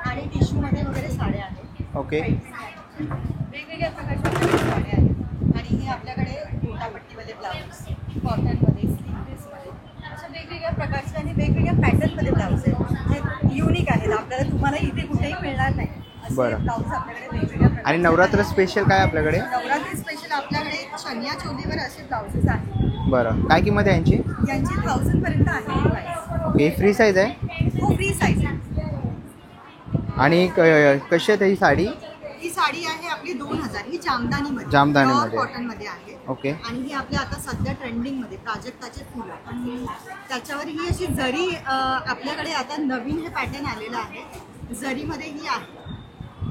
आणि टिश्यूमध्ये वगैरे साड्या आहेत. ओके, वेगवेगळ्या प्रकारच्या आपल्याकडे साड्या आहेत. आणि हे आपल्याकडे गोटापट्टीमध्ये ब्लाऊज, कॉटनमध्ये, स्लीवलेसमध्ये अशा वेगवेगळ्या प्रकारचे आणि वेगवेगळ्या पॅटर्नमध्ये ब्लाऊज आहेत जे युनिक आहेत. आपल्याला तुम्हाला इथे कुठेही मिळणार नाही असे बरं. ब्लाऊज आपल्याकडे वेगवेगळ्या प्रकारचे. आणि नवरात्र स्पेशल काय आपल्याकडे? नवरात्री स्पेशल आपल्याकडे चनिया चोलीवर असे ब्लाउजेस आहेत. बरं, काय किंमत आहे यांची? यांची 1000 पर्यंत आहे प्राइस. ओके, फ्री साईज आहे? हो, फ्री साईज आहे. आणि कशी आहे ही साडी? ही साडी आहे आपली 2000. ही जामदानीमध्ये, जामदानीमध्ये. कॉटनमध्ये आहे. ओके, आणि ही आपल्या आता सध्या ट्रेंडिंगमध्ये प्राजक्ताचे फुलं आणि त्याच्यावर ही अशी जरी आपल्याकडे आता नवीन हे पॅटर्न आलेलं आहे. जरीमध्ये ही आहे.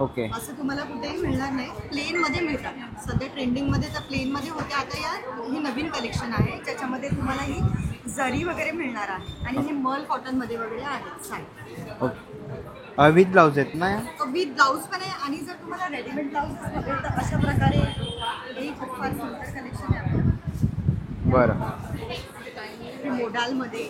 ओके, असं तुम्हाला कुठेही मिळणार नाही. प्लेनमध्ये मिळतात. सध्या ट्रेंडिंगमध्ये तर प्लेनमध्ये होते. आता ही नवीन कलेक्शन आहे ज्याच्यामध्ये तुम्हाला ही जरी वगैरे मिळणार आहे. आणि हे मल कॉटनमध्ये वगैरे आहेत साडी. ओके. विथ ब्लाऊज आहेत ना? विथ ब्लाऊज पण आहे. आणि जर तुम्हाला रेडीमेड ब्लाऊज हवे तर अशा प्रकारे हे खूप फार सुंदर कलेक्शन आहे आपलं. बरं, मोडालमध्ये,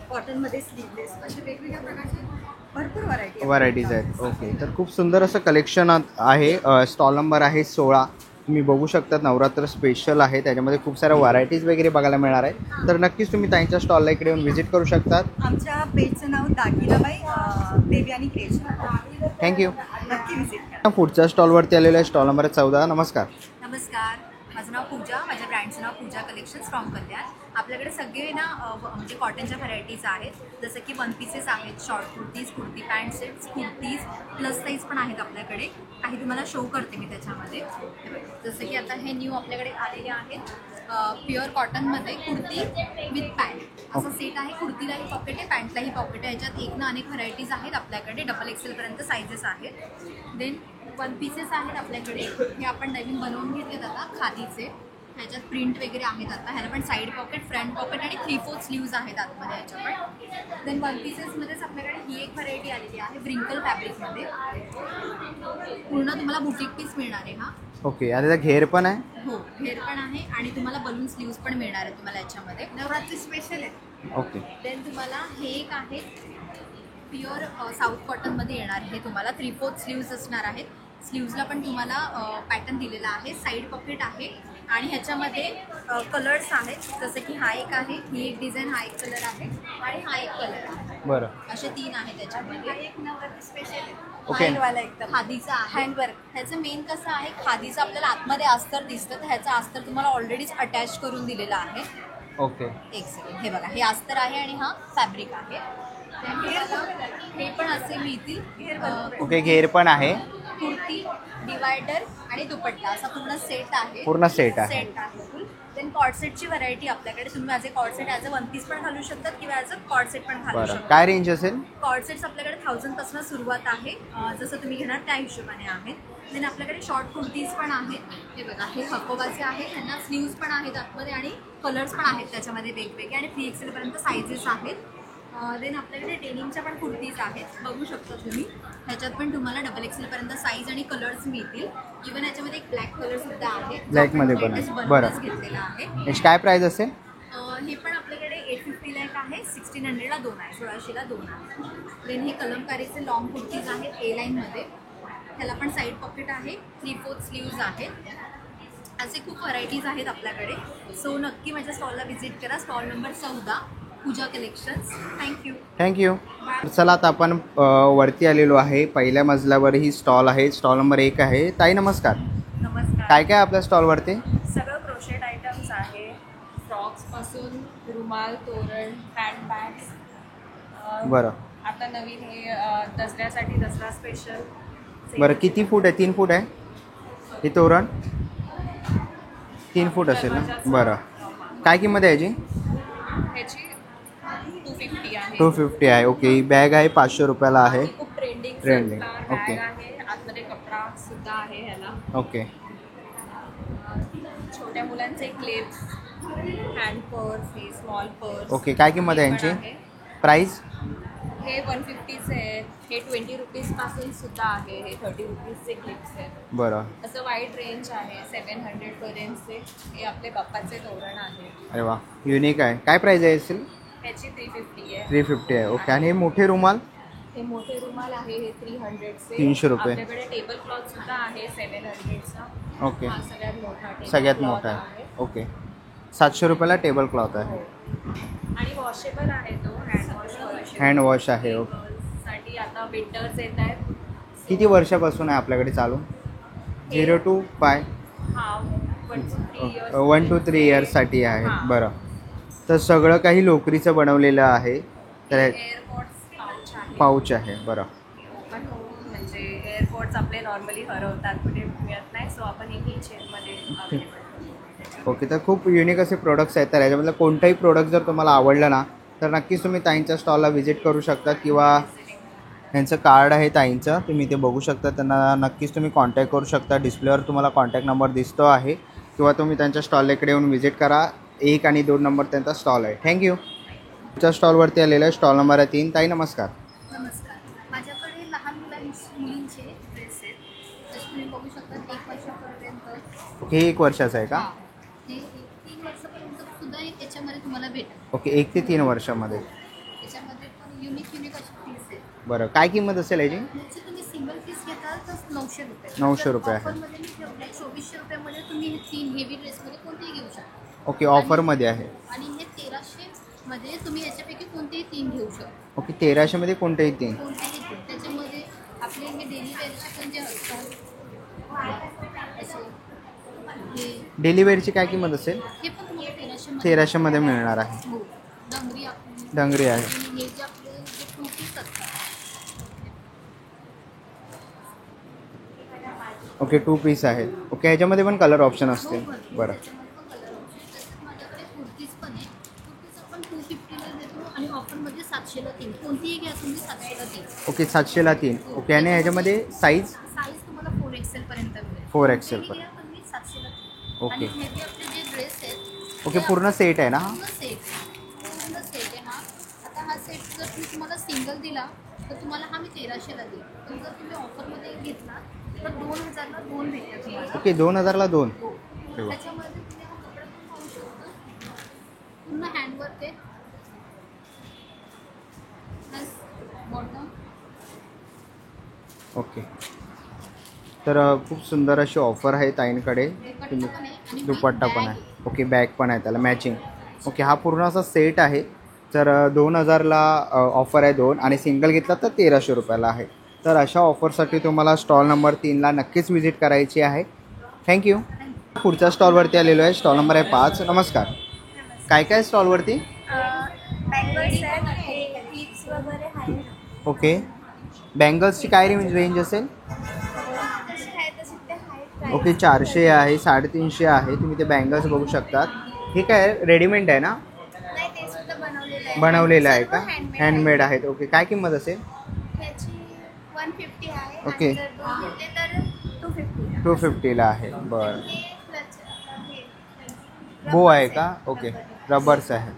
कॉटनमध्ये, स्लीवलेस असे वेगवेगळ्या प्रकारचे भरपूर व्हरायटीज आहेत. ओके, तर खूप सुंदर असं कलेक्शन आहे. स्टॉल नंबर आहे 16. तुम्ही बघू शकता नवरात्र स्पेशल आहे, त्याच्यामध्ये खूप साऱ्या व्हरायटीज वगैरे बघायला मिळणार आहे. तर नक्कीच तुम्ही त्यांच्या स्टॉलला इकडे येऊन व्हिजिट करू शकतात. आमच्या पेजचं नाव दागिनाबाई देवयानी क्रिएशन. थँक्यू. नक्की विजिट करा. पुढच्या स्टॉलवरती आलेलं आहे, स्टॉल नंबर 14. नमस्कार. नमस्कार, माझं नाव पूजा. माझ्या ब्रँडचं नाव पूजा कलेक्शन्स फ्रॉम कल्याण. आपल्याकडे सगळे ना म्हणजे कॉटनच्या व्हरायटीज आहेत, जसं की वन पीसेस आहेत, short kurtis, kurti pant sets, kurtis plus size पण आहेत आपल्याकडे. काही तुम्हाला शो करते मी त्याच्यामध्ये. जसं की आता हे न्यू आपल्याकडे आलेले आहेत प्युअर कॉटनमध्ये कुर्ती विथ पॅन्ट असं सेट आहे. कुर्तीलाही पॉकेट आहे, पॅन्टलाही पॉकेट आहे. याच्यात एक ना अनेक व्हरायटीज आहेत आपल्याकडे, डबल एक्सेलपर्यंत सायझेस आहेत. देन वन पीसेस आहेत आपल्याकडे, हे आपण नवीन बनवून घेतलेत आता खादीचे. ह्याच्यात प्रिंट वगैरे आहेत आता. ह्याला पण साईड पॉकेट, फ्रंट पॉकेट आणि 3/4 स्लीव्ज आहेत आतमध्ये ह्याच्या पण. देन वन पीसेसमध्येच आपल्याकडे ही एक व्हरायटी आलेली आहे ब्रिंकल फॅब्रिकमध्ये. पूर्ण तुम्हाला बुटीक पीस मिळणार आहे हा. ओके. आणि त्याचा घेर पण आहे. हो, घेर पण आहे आणि तुम्हाला बलून स्लीव्ज पण मिळणार आहे तुम्हाला याच्यामध्ये. नवरात्री स्पेशल आहे. ओके. देन तुम्हाला हे एक आहे प्युअर साऊथ कॉटनमध्ये येणार. हे तुम्हाला 3/4 स्लीव्ज असणार आहेत. स्लीव्जला पण तुम्हाला पॅटर्न दिलेला आहे, साईड पॉकेट आहे आणि ह्याच्यामध्ये कलर्स आहेत. जसं की हा एक आहे, ही एक डिझाईन, हा एक कलर आहे आणि हा एक कलर आहे. बरं. असे 3 आहेत त्याच्यामध्ये. एक नवरात्री स्पेशल आहे, ओके. हँडवाला एकदम खादीचा हँडवर्क. ह्याचं मेन कसं आहे, खादीचं आपल्याला आतमध्ये अस्तर दिसतं, तर ह्याचं अस्तर तुम्हाला ऑलरेडीच अटॅच करून दिलेलं आहे. ओके. एक सेकंड, हे बघा, हे अस्तर आहे आणि हा फॅब्रिक आहे. हे पण असे मिळतील. ओके. घेर पण आहे. कुर्ती, डिवायडर आणि दुपट्टा असा पूर्ण सेट आहे. पूर्ण सेट आहे. सेट आहे फुल. देन कॉर्ड सेटची व्हरायटी आपल्याकडे. तुम्ही as a coord set, as a one piece पण घालू शकतात किंवा ॲज अ कॉर्ड सेट पण घालू बरं. शकतात. काय रेंज असेल? कॉर्ड सेट्स आपल्याकडे 1000 पासून सुरुवात आहे. जसं तुम्ही घेणार त्या हिशोबाने आहेत. देन आपल्याकडे शॉर्ट कुर्तीज पण आहेत. हे बघा, हे हकोबाचे आहेत, त्यांना स्लीव्ज पण आहेत आतमध्ये आणि कलर्स पण आहेत त्याच्यामध्ये वेगवेगळे आणि 3 XL सायझेस आहेत. देन आपल्याकडे डेनिमच्या पण कुर्तीज आहेत, बघू शकता तुम्ही. ह्याच्यात पण तुम्हाला डबल एक्सेलपर्यंत साईज आणि कलर्स मिळतील. इव्हन याच्यामध्ये एक ब्लॅक कलर सुद्धा आहे, ब्लॅकमध्ये पण आहे. बरं. घेतलेला आहे. याची काय प्राईस असेल? हे पण आपल्याकडे 850 ला एक आहे, 1600 2 आहे, 1600 2 आहे. देन हे कलमकारीचे लॉंग कुर्तीज आहेत ए लाईनमध्ये. त्याला पण साईड पॉकेट आहे, 3/4 स्लीव्ज आहेत. असे खूप व्हरायटीज आहेत आपल्याकडे. सो नक्की माझ्या स्टॉलला व्हिजिट करा. स्टॉल नंबर 14, पूजा कलेक्शन्स. थँक्यू. चला आता आपण वरती आलेलो आहे. पहिल्या मजल्यावर ही स्टॉल आहे, स्टॉल नंबर 1 आहे. ताई नमस्कार. नमस्कार. काय काय आपल्या स्टॉलवरती? सगळं क्रोशेट आयटम्स आहे, फ्रॉक्सपासून रुमाल, तोरण, हँड बॅग्स. बरं. आता नवीन हे दसऱ्यासाठी दसरा स्पेशल. बरं. किती फूट आहे? 3 फूट आहे हे तोरण? 3 फूट असेल ना. बरं. काय किंमत आहे याची? ह्याची 250 आहे. 250 आहे. ओके. ही बॅग आहे 500 रुपयाला आहे. खूप ट्रेंडिंग ट्रेंडिंग. Bag okay. आहे. आतमध्ये कपडा सुद्धा आहे ह्याला. ओके. छोट्या मुलांचे क्लिप्स, हँड पर्स, हे स्मॉल पर्स. ओके. काय किंमत आहे यांची? प्राईस? हे 150चे आहेत. हे 20 रुपीजपासून सुद्धा आहे. हे 30 रुपीजचे क्लिप्स आहेत. बरं. असं वाईड रेंज आहे 700 पर्यंतचे. हे आपले बाप्पाचे तोरण आहे. अरे वा, युनिक आहे. काय प्राईस आहे असेल? ह्याची 350 आहे. 350 आहे. ओके. आणि हे मोठे रुमाल? हे मोठे रुमाल आहे, हे 300चे. 300 रुपये. आपल्याकडे टेबल क्लॉथ सुद्धा आहे 700चा. ओके. हा सगळ्यात मोठा टेबल सगळ्यात क्लॉथ मोठा आहे. ओके. 700 रुपयाला टेबल क्लॉथ आहे. आणि वॉशेबल आहे तो, हँड वॉश आहे. ओके. साठी आता विंटर्स येत आहेत. किती वर्षापासून आहे आपल्याकडे चालू? 0 to 5? हा 1 to 3 years. 1 to 3 इयर्ससाठी आहे. हां. बरं. तर सगळं काही लोकरीचं बनवलेलं आहे. तर एअरपोर्ट्स पाऊच आहे. पाऊच आहे. बरं. पण म्हणजे एअरपोर्ट्स आपले नॉर्मली हरवतात, कुठे मिळत नाही. सो आपण हे चेनमध्ये अवेलेबल करतो. ओके. तर खूप युनिक असे प्रोडक्ट्स आहेत. तर याच्यामधलं कोणताही प्रोडक्ट जर तुम्हाला आवडलं ना, तर नक्कीच तुम्ही ताईंच्या स्टॉलला व्हिजिट करू शकता किंवा यांचं कार्ड आहे ताईंचं, तुम्ही ते बघू शकता. त्यांना नक्कीच तुम्ही कॉन्टॅक्ट करू शकता. डिस्प्लेवर तुम्हाला कॉन्टॅक्ट नंबर दिसतो आहे किंवा तुम्ही त्यांच्या स्टॉलला इकडे येऊन व्हिजिट करा. 1 आणि 2 नंबर त्यांचा स्टॉल आहे. थँक्यू. तुमच्या स्टॉलवरती आलेला आहे, स्टॉल नंबर आहे 3. ताई नमस्कार. नमस्कार. माझ्याकडे लहान मुलींचे ड्रेस आहेत. जसे तुम्ही बघू शकता 1 वर्षापर्यंत. ओके. 1 वर्षाचं आहे का? हे 3 वर्षापर्यंत सुद्धा याच्यामध्ये तुम्हाला भेटेल. ओके. 1 ते 3 वर्षामध्ये. याच्यामध्ये पण युनिक असे पीस आहेत. बरं, काय किंमत असेल याची? याची तुम्ही सिंगल पीस घेताल तर 900 रुपये. 900 रुपये आहे. ऑफरमध्ये मी ठेवले 2400 रुपयामध्ये तुम्ही हे 3 हेवी ड्रेसमध्ये कोणतेही घेऊ शकता. ओके, ऑफरमध्ये आहे. आणि हे 1300 मध्ये तुम्ही याच्यापैकी कोणतेही 3 घेऊ शकता. ओके, 1300मध्ये कोणतेही 3. कोणतेही 3. त्याच्यामध्ये आपले हे डेली वेअरचे पण जे असतात असे हे डेली वेअरची काय किंमत असेल? हे पण तुम्हाला 1300मध्ये मिळणार आहे. हो. डंगरी आपली डंगरी आहे. आणि हे जे आपले जे 2 पीस असतात ओके, 2 पीस आहेत. ओके, ह्याच्यामध्ये पण कलर ऑप्शन असतील. बरं, माझ्याकडे कुर्तीज पण आहे. कुर्तीज आपण 250ला देतो आणि ऑफरमध्ये 700ला 3. कोणतीही घ्या तुम्ही 700ला 3. ओके, 700ला 3. ओके, आणि ह्याच्यामध्ये साईज? साईज तुम्हाला 4XL पर्यंत मिळेल. 4XL कोणतीही पर्यंत. घ्या तुम्ही 700ला 3. ओके. आणि हे जे आपले जे ड्रेस आहेत ओके, पूर्ण सेट आहे ना हा? पूर्ण सेट आहे हा. आता हा सेट जर मी तुम्हाला सिंगल दिला तर तुम्हाला हा मी 1300ला देईल. पण जर तुम्ही ऑफरमध्ये घेतला तर 2000ला 2 भेटेल तुम्हाला. ओके, 2000ला 2. त्याच्यामध्ये तुम्ही हा कपडा पण पाहू शकता. पूर्ण हँडवर्क आहे. Plus bottom. ओके, तर खूप सुंदर अशी ऑफर आहे ताईंकडे. तुम्ही दुपट्टा पण आहे. ओके, बॅग पण आहे त्याला मॅचिंग. ओके, हा पूर्ण असा सेट आहे. तर 2000ला ऑफर आहे 2 आणि सिंगल घेतला तर 1300 रुपयाला आहे. तर अशा ऑफरसाठी तुम्हाला स्टॉल नंबर 3ला नक्कीच व्हिजिट करायची आहे. थँक्यू. पुढच्या स्टॉलवरती आलेलो आहे. स्टॉल नंबर आहे 5. नमस्कार. काय काय स्टॉलवरती? बँगल्स आहेत, क्लिप्स वगैरे आहे. ओके, बँगल्सची काय रेंज असेल? जसे आहे तसे ते आहे. ओके, 400 आहे, 350 आहे. तुम्ही ते बँगल्स बघू शकतात. हे काय रेडीमेड आहे ना? नाही, ते सुद्धा बनवलेलं आहे. बनवलेलं आहे का? सर्व हँडमेड आहेत. ओके, काय किंमत असेल? ह्याची 150 आहे. ओके. आणि जर 2 घेतले तर 250. 250ला आहे. बरं, हे clutch, हे बो आहे का? ओके, रबर्स आहे.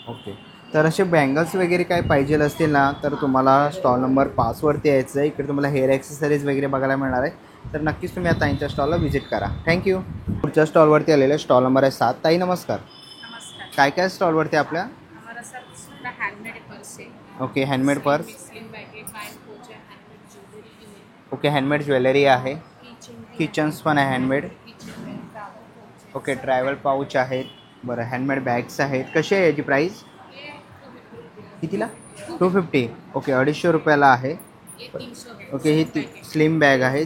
ओके, तर असे बँगल्स वगैरे काय पाहिजे असतील ना तर तुम्हाला स्टॉल नंबर 5वरती यायचं आहे. इकडे तुम्हाला हेअर ॲक्सेसरीज वगैरे बघायला मिळणार आहे. तर नक्कीच तुम्ही या ताईंच्या स्टॉलला व्हिजिट करा. थँक्यू. पुढच्या स्टॉलवरती आलेलं स्टॉल नंबर आहे 7. ताई नमस्कार. नमस्कार. काय काय स्टॉलवरती आपल्या? हमारा सब पूरा हैंडमेड पर्स है. Okay, handmade purse. Slim bag है, फाइन पोच है, हैंडमेड ज्वेलरी भी है. ओके, हँडमेड ज्वेलरी आहे. किचन्स पण आहे हँडमेड. ओके, ट्रॅव्हल पाऊच आहेत. बरं, हँडमेड बॅग्स आहेत. कशी आहे याची प्राईस? कितीला? 250. ओके, 250 रुपयाला आहे. ओके, ही स्लिम बॅग आहे.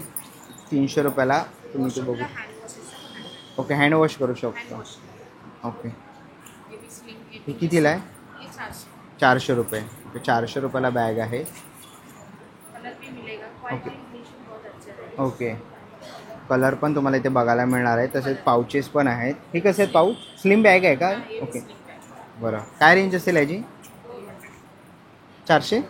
300 रुपयाला तुम्ही ते बघू. ओके, हँडवॉश करू शकतो. ओके, ही कितीला आहे? 400 रुपये. ओके, 400 रुपयाला बॅग आहे. ओके. ओके, कलर पण तुम्हाला इथे बघायला मिळणार आहे. तसेच पाउचेस पण आहेत. हे कसे आहेत पाऊच? स्लिम बॅग आहे का? ओके, बरं. काय रेंज असेल याची? 400.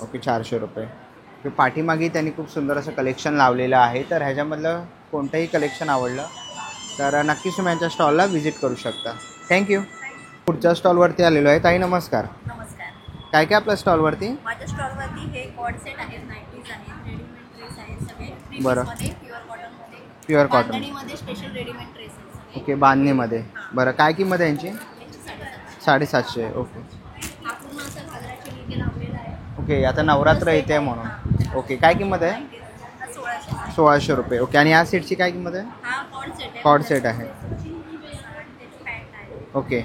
ओके, 400 रुपये. ओके, पाठीमागे त्यांनी खूप सुंदर असं कलेक्शन लावलेलं आहे. तर ह्याच्यामधलं कोणतंही कलेक्शन आवडलं तर नक्कीच तुम्ही यांच्या स्टॉलला व्हिजिट करू शकता. थँक्यू. पुढच्या स्टॉलवरती आलेलो आहे. ताई नमस्कार. नमस्कार. काय काय आपल्या स्टॉलवरती? माझ्या स्टॉलवरती हे कॉड सेट आहेत, नाईटीज आहेत, रेडीमेड ड्रेस आहेत सगळे. बरं. प्युअर कॉटनमध्ये. Pure cotton. बांधणीमध्ये स्पेशल रेडीमेड ड्रेस आहेत. ओके, बांधणीमध्ये. बरं, काय किंमत आहे यांची? 750. ओके. हा पूर्ण असं घागराची लिगे लावलेला आहे. ओके, आता नवरात्र येते आहे म्हणून. ओके, काय किंमत आहे? हा 1600. 1600 रुपये. ओके, आणि या सेटची काय किंमत आहे? हा कॉड सेट आहे. कॉड सेट आहे. त्याची पॅन्ट आहे. ओके,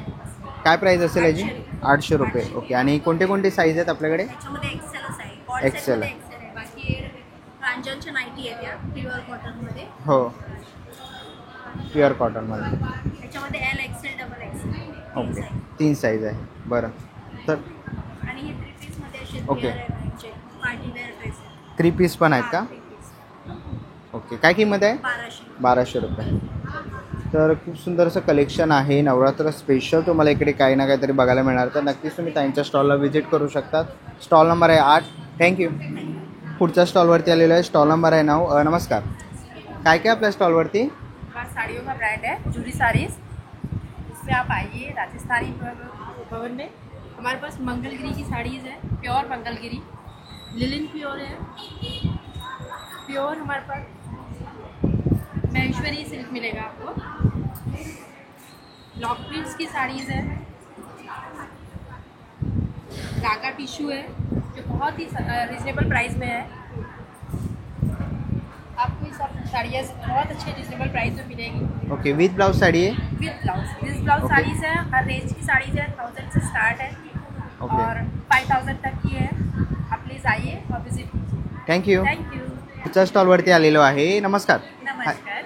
काय प्राईस असेल याची? 800 रुपये. ओके, आणि कोणते कोणते साईज आहेत आपल्याकडे? त्याच्यामध्ये एक्सेलच आहे. कॉड XL सेटमध्ये आहे. एक्सेल आहे. बाकी प्रांजलच्या नाईटी आहेत या प्युअर कॉटनमध्ये. हो, प्युअर कॉटनमध्ये. त्याच्यामध्ये L XL double XL. Okay, 3 size आहे. बरं, तर आणि हे 3 पीसमध्ये असे ओके. पार्टी वेअर ड्रेस आहेत. 3 पीस पण आहेत का? 3 पीस. ओके, काय किंमत आहे? 1200. 1200 रुपये. तर खूप सुंदर असं कलेक्शन आहे. नवरात्र स्पेशल तुम्हाला इकडे काही ना काहीतरी बघायला मिळणार. तर नक्कीच तुम्ही त्यांच्या स्टॉलला व्हिजिट करू शकतात. स्टॉल नंबर आहे 8. थँक्यू. पुढच्या स्टॉलवरती आलेलो आहे. स्टॉल नंबर आहे 9. नमस्कार. काय काय आपल्या स्टॉलवरती? हमारा साड़ियों का ब्रांड है जूरी साड़ीज. इसमें आप आइए. राजस्थानी भवन में हमारे पास मंगलगिरी की साड़ीज़ है. प्योर मंगलगिरी. लिलिन प्योर है. प्योर हमारे पास महेश्वरी सिल्क मिलेगा आपको. लॉक प्रिंट्स की साड़ीज़ है. धागा टिश्यू है जो बहुत ही रिजनेबल प्राइस में है। आपको ये सब साड़ियाँ बहुत अच्छे रिजनेबल प्राइस में मिलेगी। ओके, विथ ब्लाउज साड़ी है? With blouse Okay. साड़ीज है, हर रेंज की साड़ीज है, 1000 से स्टार्ट है Okay. और 5000 तक की है। आप प्लीज़ आइए और विजिट कीजिए। थँक्यू. थँक्यू। पुढच्या स्टॉलवरती आलेलो आहे. नमस्कार. नमस्कार.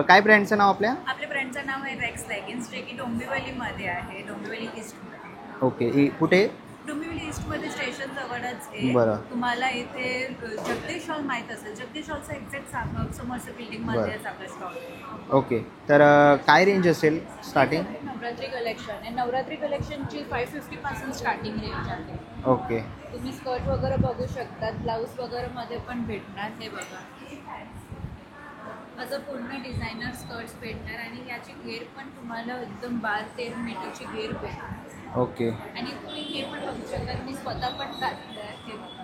काय ब्रँडचं नाव आपल्या? आपल्या ब्रँडचं नाव आहे रेक्स लेगिन्स, जे की डोंबिवलीमध्ये आहे, डोंबिवली ईस्टमध्ये. ओके, कुठे? डोंबिवली ईस्टमध्ये स्टेशन जवळच आहे. बरं. तुम्हाला इथे जगदीश हॉल माहीत असेल, जगदीश हॉलचं एक्झॅक्ट समोरच्या बिल्डिंगमध्ये बरं. आहे आपला स्टॉल. ओके, तर काय रेंज असेल स्टार्टिंग? नवरात्री कलेक्शन आहे. नवरात्री कलेक्शनची 550 पासून स्टार्टिंग रेंज आहे. ओके. तुम्ही स्कर्ट वगैरे बघू शकतात, ब्लाऊज वगैरे मध्ये पण भेटणार. हे बघा, असं पूर्ण डिझायनर स्कर्ट्स भेटणार आणि याची घेर पण तुम्हाला एकदम 12-13 मीटरची घेर भेटणार. ओके. आणि तुम्ही हे पण बघू शकता, मी स्वतः पण घातलं आहे. हे बघा,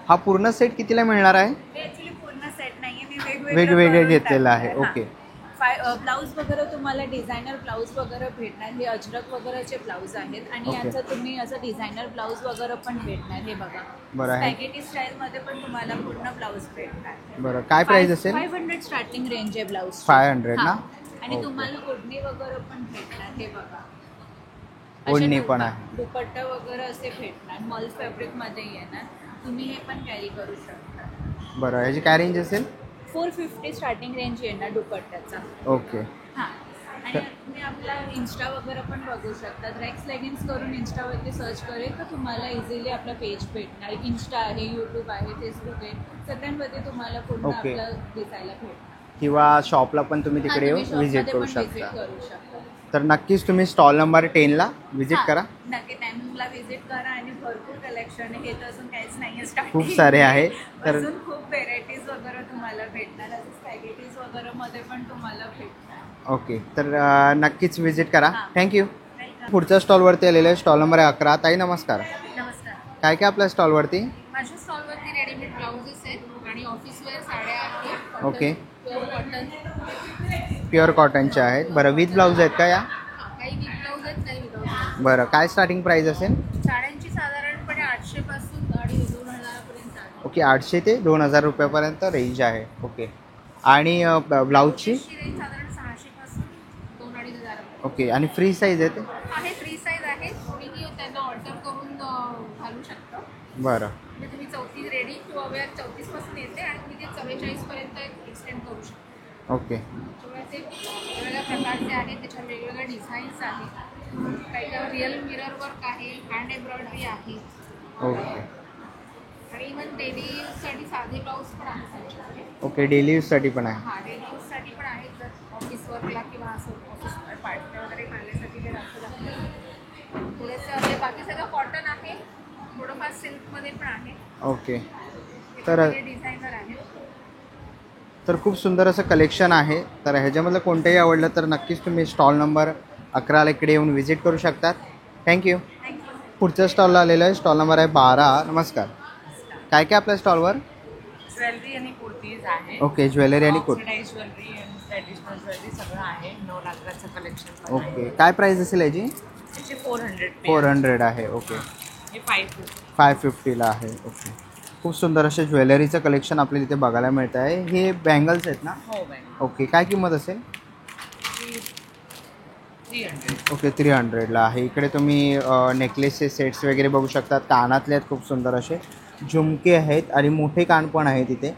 हा पूर्ण सेट कितीला मिळणार आहे? हे ॲक्च्युली पूर्ण सेट नाही आहे, मी वेगवेगळे घेतलेलं आहे. ओके. ब्लाऊज वगैरे तुम्हाला डिझायनर ब्लाऊज वगैरे भेटणार. हे अजरक वगैरेचे ब्लाऊज आहेत आणि ओके. याचं तुम्ही असं डिझायनर ब्लाऊज वगैरे पण भेटणार. हे बघा, बरं आहे. स्पॅगेटी स्टाईलमध्ये पण तुम्हाला पूर्ण ब्लाऊज भेटणार. बरं, काय प्राइस असेल? 500 स्टार्टिंग रेंज आहे ब्लाऊज. 500 ना? आणि ओके. तुम्हाला ओढणी वगैरे पण भेटणार. हे बघा, ओढणी अशा पण आहे. दुपट्टा वगैरे असे भेटणार. मॉल फॅब्रिकमध्ये येणार. तुम्ही हे पण कॅरी करू शकता. बरं, ह्याची काय रेंज असेल? 450 स्टार्टिंग रेंज येणार दुपट्ट्याचा. ओके. हां, आणि तुम्ही आपला इन्स्टा वगैरे पण बघू शकता. रेक्स लेगिन्स करून इन्स्टावरती सर्च करेल तर तुम्हाला इझिली आपला पेज भेटणार. इन्स्टा आहे, यूट्यूब आहे, फेसबुक आहे, सगळ्यांमध्ये तुम्हाला पूर्ण ओके. आपलं दिसायला भेटणार. किंवा शॉपला पण तुम्ही हां, तिकडे येऊन तुम्ही व्हिजिट शॉपमध्ये करू पण visit शकता. करू शकता. तर नक्कीच तुम्ही स्टॉल नंबर 10ला व्हिजिट हां, करा. नक्की टायमिंगला व्हिजिट करा आणि भरपूर कलेक्शन आहे. हे तर अजून काहीच नाही आहे, स्टार्टिंग खूप सारे आहे. तर अजून खूप व्हेरायटीज वगैरे तुम्हाला भेटणार. अजून स्पॅगेटीज वगैरे मध्ये पण तुम्हाला भेटणार. ओके, तर नक्कीच व्हिजिट करा. हां. थँक्यू. पुढच्या स्टॉलवरती आलेलं आहे, स्टॉल नंबर 11. ताई नमस्कार. नमस्कार. काय काय आपल्या स्टॉलवरती? माझ्या स्टॉलवरती रेडीमेड ब्लाउजेस आहेत आणि ऑफिस वेअर साड्या आहेत. ओके. Pure cotton. प्युअर कॉटनच्या आहेत. बरं, विथ ब्लाऊज आहेत का या? काही विथ ब्लाऊज आहेत, काही विदाऊट ब्लाऊज. बरं, काय स्टार्टिंग प्राईस असेल? साड्यांची साधारणपणे 800 पासून आणि 2000 पर्यंत आहे. ओके, 800 ते 2000 रुपयापर्यंत रेंज आहे. ओके. आणि ब्लाऊजची? ची रेंज साधारण 600 पासून 2-2,500 पर्यंत ओके. आणि फ्री साईज आहे ते? आहे. फ्री साईज आहे, कोणीही त्यांना ऑर्डर करून घालू शकतं. बरं. म्हणजे तुम्ही 34 रेडी किंवा वेअर 34 पासून येते आणि तुम्ही ते 44 पर्यंत एक्सटेंड करू शकता. ओके. त्यामुळे ते वेगवेगळ्या प्रकारचे आहेत, त्याच्यात वेगवेगळ्या डिझाईन्स आहेत. काही काही रिअल मिरर वर्क आहे, हँड एम्ब्रॉयडरी आहे ओके. आणि इव्हन डेली यूजसाठी साधे ब्लाऊज पण आहेत. ओके, डेली यूजसाठी पण आहे. हां, डेली यूजसाठी पण आहेत. जर ऑफिस वर्कला किंवा असं ऑफिस पार्टी वगैरे घालण्यासाठी ते लागतं. थोडंसं बाकी सगळं कॉटन आहे, थोडंफार सिल्कमध्ये पण आहे. ओके. तर डिझायनर आहे. तर खूप सुंदर असं कलेक्शन आहे. तर ह्याच्यामधलं कोणतंही आवडलं तर नक्कीच तुम्ही स्टॉल नंबर 11ला इकडे येऊन व्हिजिट करू शकतात. थँक्यू. पुढच्या स्टॉलला आलेलं आहे, स्टॉल नंबर आहे 12. नमस्कार. काय काय आपल्या स्टॉलवर? ज्वेलरी आणि कुर्तीज आहे. ओके, ज्वेलरी आणि कुर्ती. ऑक्सिडाइज ज्वेलरी आणि ट्रॅडिशनल ज्वेलरी सगळं आहे. नवरात्राचं कलेक्शन ओके. काय प्राईस असेल याची? त्याची 400 400 आहे. ओके. हे 550. 550ला आहे. ओके. खूप सुंदर असे ज्वेलरीचं कलेक्शन आपल्याला इथे बघायला मिळतं आहे. हे बँगल्स आहेत ना? हो बँग. ओके. काय किंमत असेल? 300. ओके, 300ला आहे. इकडे तुम्ही नेकलेसचे सेट्स वगैरे बघू शकतात. कानातले आहेत खूप सुंदर असे, झुमके आहेत आणि मोठे कान पण आहेत इथे.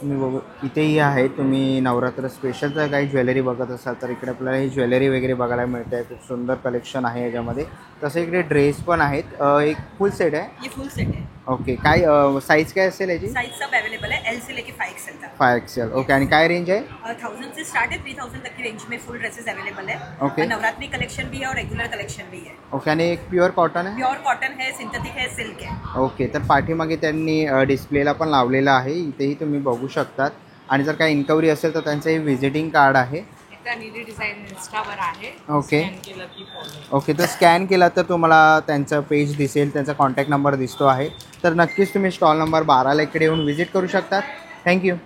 तुम्ही बघू इथेही आहे. तुम्ही नवरात्र स्पेशल जर काही ज्वेलरी बघत असाल तर इकडे आपल्याला ही ज्वेलरी वगैरे बघायला मिळते आहे. खूप सुंदर कलेक्शन आहे याच्यामध्ये. तसं इकडे ड्रेस पण आहेत. एक फुल सेट आहे. ये फुल सेट है. ओके. काय साईज काय असेल याची? साइज सब अवेलेबल है, एल से लेके 5XL तक. 5XL. ओके. आणि काय रेंज आहे? 1000 से स्टार्ट है, 3000 तक की रेंज में फुल ड्रेसेस अवेलेबल है. ओके. और नवरात्रि कलेक्शन भी है और रेगुलर कलेक्शन भी है. ओके. आणि एक प्युअर कॉटन आहे? प्योर कॉटन है, सिंथेटिक है, सिल्क है. ओके. तर पाठीमागे त्यांनी डिस्प्लेला पण लावलेलं आहे, इथेही तुम्ही बघू शकतात. आणि जर काही इन्क्वायरी असेल तर त्यांचं हे व्हिजिटिंग कार्ड आहे. नीली डिझाईन इन्स्टावर आहे. ओके. स्कॅन केलं की follow. ओके. तर स्कॅन केला तर तुम्हाला त्यांचं पेज दिसेल, त्यांचा कॉन्टॅक्ट नंबर दिसतो आहे. तर नक्कीच तुम्ही स्टॉल नंबर 12ला इकडे येऊन व्हिजिट करू शकतात. थँक्यू.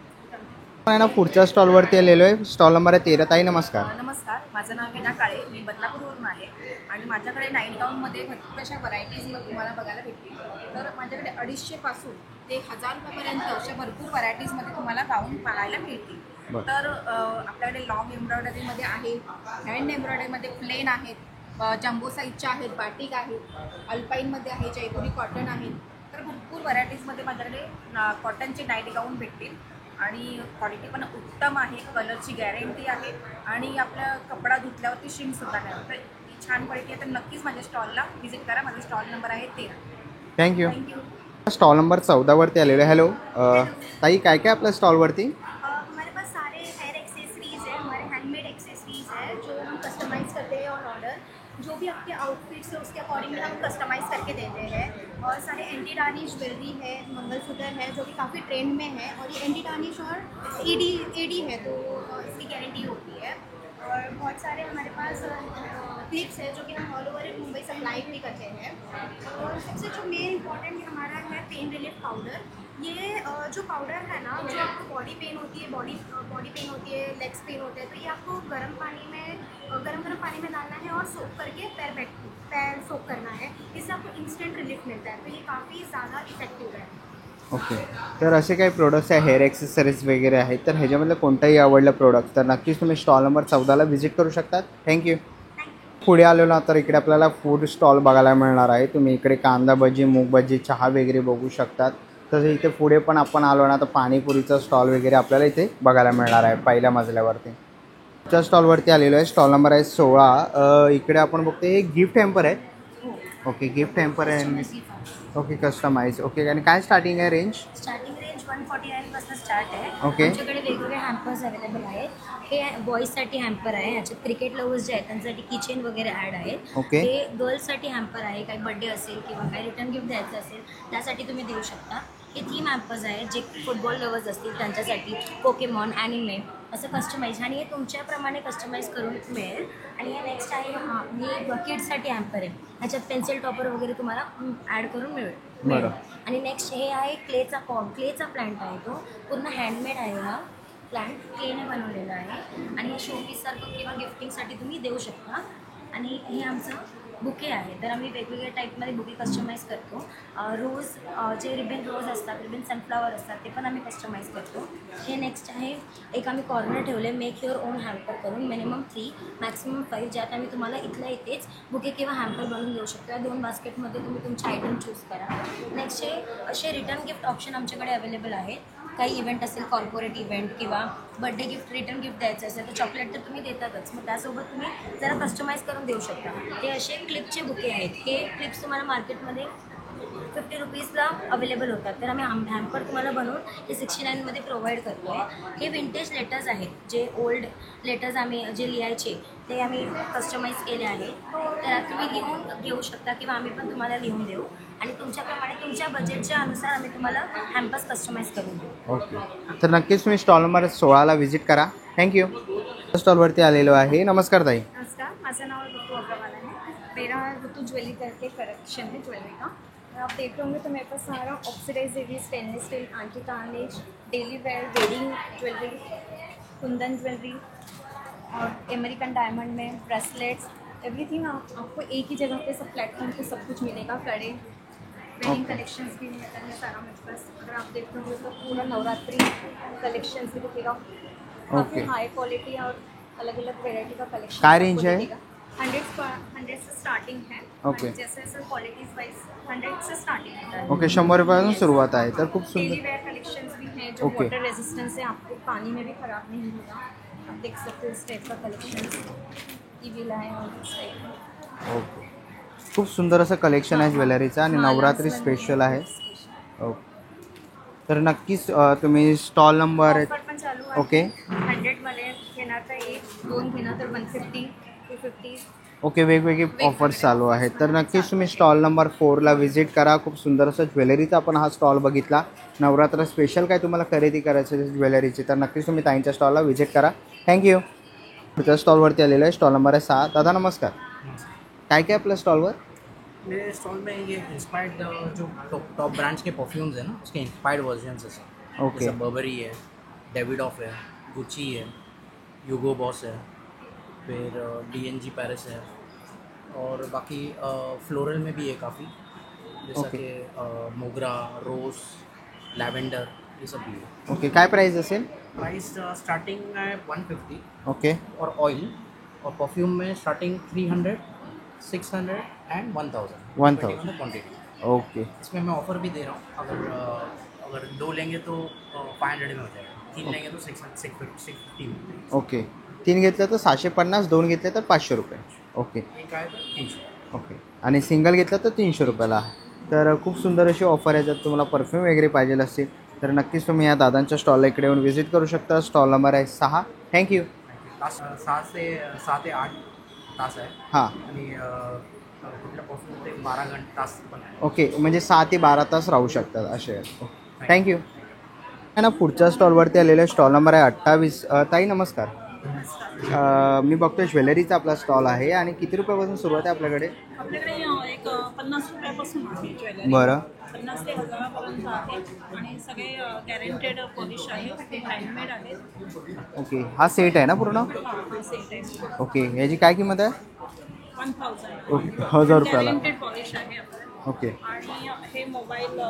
ना पुढच्या स्टॉलवरती आलेलो आहे, स्टॉल नंबर आहे 13. ताई नमस्कार. नमस्कार, माझं नाव वीणा काळे, मी बदलापूरवरून आहे. आणि माझ्याकडे नाईट गाऊनमध्ये भरपूर अशा व्हरायटीज तुम्हाला बघायला भेटतील. तर माझ्याकडे 250पासून ते 1000 रुपयापर्यंत अशा भरपूर व्हरायटीजमध्ये तुम्हाला गाऊन पाहायला मिळतील. तर आपल्याकडे लॉंग एम्ब्रॉयडरीमध्ये आहे, हँड एम्ब्रॉयडरीमध्ये प्लेन आहेत, जम्बो साईजचे आहेत, बाटिक आहेत, अल्पाईनमध्ये आहे, जयपुरी कॉटन आहे. तर भरपूर व्हरायटीजमध्ये माझ्याकडे कॉटनचे नाईट गाऊन भेटतील आणि क्वालिटी पण उत्तम आहे, कलरची गॅरंटी आहे आणि आपला कपडा धुतल्यावरती शिंकसुद्धा नाही होत. तर छान क्वालिटी आहे. तर नक्कीच माझ्या स्टॉलला व्हिजिट करा. माझा स्टॉल नंबर आहे 13. थँक्यू. थँक्यू. स्टॉल नंबर 14वरती आलेलो आहे. हॅलो ताई, काय काय आपल्या स्टॉलवरती? हमारे पास सारे हेयर एक्सेसरीज है, हमारे हैंडमेड एक्सेसरीज है जो हम कस्टमाइज़ करते हैं और ऑर्डर जो भी आपके आउटफिट्स है उसके अकॉर्डिंगली हम कस्टमाइज़ करके देते हैं. और सारे एंटी टार्निश ज्वेलरी है, मंगलसूत्र है जो कि काफ़ी ट्रेंड में है और ये एंटी टार्निश और एडी है तो इसकी गारंटी होती है. और बहुत सारे हमारे पास क्लिप्स है जो कि हम ऑल ओवर मुंबई सप्लाई भी करते हैं. और सबसे जो मेन इम्पॉर्टेंट हमारा है पेन रिलीफ पाउडर. ये जो पाउडर है ना, जो आपको बॉडी पेन होती है, बॉडी पेन होती है, लेग्स पेन होते हैं, तो ये आपको गर्म पानी में डालना है और सोक करके पैर सोक करना है. इससे आपको इंस्टेंट रिलीफ मिलता है. तो ये काफ़ी ज़्यादा इफेक्टिव है. ओके. तर असे काही प्रोडक्ट्स आहे, हेअर ॲक्सेसरीज वगैरे आहेत. तर ह्याच्यामधलं कोणताही आवडलं प्रोडक्ट तर नक्कीच तुम्ही स्टॉल नंबर 14ला व्हिजिट करू शकतात. थँक्यू. पुढे आलो ना तर इकडे आपल्याला फूड स्टॉल बघायला मिळणार आहे. तुम्ही इकडे कांदा भजी, मूग भजी, चहा वगैरे बघू शकतात. तसं इथे पुढे पण आपण आलो ना तर पाणीपुरीचा स्टॉल वगैरे आपल्याला इथे बघायला मिळणार आहे पहिल्या मजल्यावरती. च्या स्टॉलवरती आलेलो आहे. स्टॉल नंबर आहे 16. इकडे आपण बघतो हे गिफ्ट हॅम्पर आहे. ओके, गिफ्ट हॅम्पर आहे. Okay, customise. ओके, आणि काय स्टार्टिंग आहे रेंज? स्टार्टिंग रेंज 149 पासून स्टार्ट आहे. ओके. आमच्याकडे वेगवेगळे हॅम्पर्स अवेलेबल आहेत. हे बॉईजसाठी हॅम्पर आहे, ह्याच्यात क्रिकेट लवर्स जे आहेत त्यांच्यासाठी किचन वगैरे ॲड आहेत. ओके. हे गर्ल्ससाठी हॅम्पर आहे, काही बड्डे असेल किंवा काही रिटर्न गिफ्ट द्यायचं असेल त्यासाठी तुम्ही देऊ शकता. हे थीम हॅम्पर्स आहेत जे फुटबॉल लवर्स असतील त्यांच्यासाठी, पोकेमॉन, ॲनिमे असं कस्टमाइज, आणि हे तुमच्याप्रमाणे कस्टमाइज करून मिळेल. आणि हे नेक्स्ट आहे हे किड्ससाठी हॅम्पर आहे, ह्याच्यात पेन्सिल टॉपर वगैरे तुम्हाला ॲड करून मिळेल. आणि नेक्स्ट हे आहे क्लेचा प्लांट आहे, तो पूर्ण हँडमेड आहे. हा प्लांट क्लेने बनवलेला आहे आणि शोपीससारखं किंवा गिफ्टिंगसाठी तुम्ही देऊ शकता. आणि हे आमचं बुके आहे. तर आम्ही वेगवेगळ्या टाईपमध्ये बुके कस्टमाइज करतो. रोज जे रिबन रोज असतात, रिबन सनफ्लावर असतात, ते पण आम्ही कस्टमाइज करतो. हे नेक्स्ट आहे एक आम्ही कॉर्नर ठेवले मेक युअर ओन हॅम्पर करून, मिनिमम 3 मॅक्सिमम 5, ज्यात आम्ही तुम्हाला इथल्या इथेच बुके किंवा हॅम्पर बनवून देऊ शकतो. या 2 बास्केटमध्ये तुम्ही तुमचे आयटम चूज करा. नेक्स्ट हे असे रिटर्न गिफ्ट ऑप्शन आमच्याकडे अवेलेबल आहेत. काही इव्हेंट असेल, कॉर्पोरेट इव्हेंट किंवा बड्डे गिफ्ट, रिटर्न गिफ्ट द्यायचं असेल तर चॉकलेट तर तुम्ही देतातच, मग त्यासोबत तुम्ही जरा कस्टमाइज करून देऊ शकता. हे असे क्लिपचे बुके आहेत. हे क्लिप्स तुम्हाला मार्केटमध्ये 50 रुपीजला अवेलेबल होतात. तर आम्ही हॅम्पर तुम्हाला बनवून हे 69मध्ये प्रोव्हाइड करतो आहे. हे विंटेज लेटर्स आहेत, जे ओल्ड लेटर्स आम्ही जे लिहायचे ते आम्ही कस्टमाइज केले आहेत. तर तुम्ही लिहून घेऊ शकता किंवा आम्ही पण तुम्हाला लिहून देऊ आणि तुमच्याप्रमाणे तुमच्या बजेटच्या अनुसार आम्ही तुम्हाला हॅम्पर्स कस्टमाइज करून देऊ. ओके. तर नक्कीच तुम्ही स्टॉल नंबर 16ला व्हिजिट करा. थँक्यू. स्टॉलवरती आलेलो आहे. नमस्कार ताई. नमस्कार, माझं नाव ऋतु अग्रवाल है. मेरा ऋतु ज्वेलरी करके कलेक्शन है ज्वेलरी का. आप देख रहे होंगे तो मेरे पास सारा oxidise stainless steel, anti tarnish, daily wear, wedding jewellery, kundan jewellery और अमेरिकन डायमंड में ब्रेसलेट्स, एवरीथिंग आपको एक ही जगह पे सब प्लेटफॉर्म पे सब कुछ मिलेगा. कड़े, वेडिंग कलेक्शंस भी मिलता है सारा मेरे पास. अगर आप देख रहे हो तो पूरा नवरात्रि कलेक्शंस भी दिखेगा. काफ़ी हाई क्वालिटी और अलग अलग वेराइटी का कलेक्शन. काय रेंज है? 100 से स्टार्टिंग है. ओके. जैसे जैसे क्वालिटीज वाइज 100 से स्टार्टिंग है. ओके, 100 रुपयापासून सुरुवात आहे. तर खूप डेली सुंदर. वेयर कलेक्शंस भी हैं जो ओके. वाटर रेजिस्टेंस है, आपको पानी में भी खराब नहीं होगा. आप देख सकते हो इस टाइप का कलेक्शन ईविल है और इस टाइप का. ओके. खूप सुंदर असं कलेक्शन आहे ज्वेलरीचं आणि नवरात्री स्पेशल आहे. ओके. तर नक्कीच तुम्ही स्टॉल नंबर. ऑफर पण चालू आहे. ओके. 100 मध्ये घेणार तर 1-2 घेणार तर 150, 250. ओके, वेगवेगळे ऑफर्स चालू आहेत. तर नक्कीच तुम्ही स्टॉल नंबर 4ला व्हिजिट करा. खूप सुंदर असं ज्वेलरीचा आपण हा स्टॉल बघितला. नवरात्र स्पेशल काय तुम्हाला खरेदी करायची ज्वेलरीची तर नक्कीच तुम्ही ताईंच्या स्टॉलला व्हिजिट करा. थँक्यू. पुढच्या स्टॉलवरती आलेलं आहे. स्टॉल नंबर आहे 6. दादा नमस्कार. काय काय आपल्या स्टॉलवर? मेरे स्टॉल में ये इंस्पायर्ड जो टॉप ब्रांड्स के परफ्यूम्स हैं ना, उसके इंस्पायर्ड वर्जन्स हैं. ओके. जैसे बर्बरी है, डेविडॉफ है, गुची है, ह्यूगो बॉस है, फिर DNG पेरिस है, और बाकी फ्लोरल में भी है काफ़ी, जैसा Okay. कि मोगरा, रोज, लैवेंडर, ये सब भी है। ओके, काय प्राईस असेल? प्राइस स्टार्टिंग है 150 ओके और ऑयल और परफ्यूम में स्टार्टिंग 300, 600 एंड 1000 1000 क्वान्टिटी। ओके इसमें मैं ऑफर भी दे रहा हूँ, अगर 2 लेंगे तो 500 में हो जाएगा, 3 लेंगे तो 650 में। ओके, 3 घेतलं तर 750, 2 घेतले तर 500 रुपये. ओके एक आहे तर 300. ओके, आणि सिंगल घेतलं तर 300 रुपयाला. तर खूप सुंदर अशी ऑफर आहे. जर तुम्हाला परफ्यूम वगैरे पाहिजे असतील तर नक्कीच तुम्ही या दादांच्या स्टॉलला इकडे येऊन व्हिजिट करू शकता. स्टॉल नंबर आहे 6. थँक्यू. 7 ते 8 तास आहे हां आणि कुठल्या परफ्यूम ते 12 तास पण आहे. ओके, म्हणजे 6 ते 12 तास राहू शकतात असे. थँक्यू. ना पुढच्या स्टॉलवरती आलेलं आहे. स्टॉल नंबर आहे 28. ताई नमस्कार. मी बघतोय ज्वेलरीचा आपला स्टॉल आहे आणि किती रुपयापासून सुरुवात आहे आपल्याकडे? आपल्याकडे एक 50 रुपयापासून आहे ज्वेलरी. बरं 50 ते 1000पर्यंत आहे आणि सगळे गॅरंटेड पॉलिश आहे, ते हँडमेड आहेत. ओके, हा सेट आहे ना पूर्ण? हा सेट आहे. ओके, याची काय किंमत आहे? 1000. ओके, 1000 रुपयाला. गॅरंटेड पॉलिश आहे आपल्याकडे. ओके आणि हे मोबाईल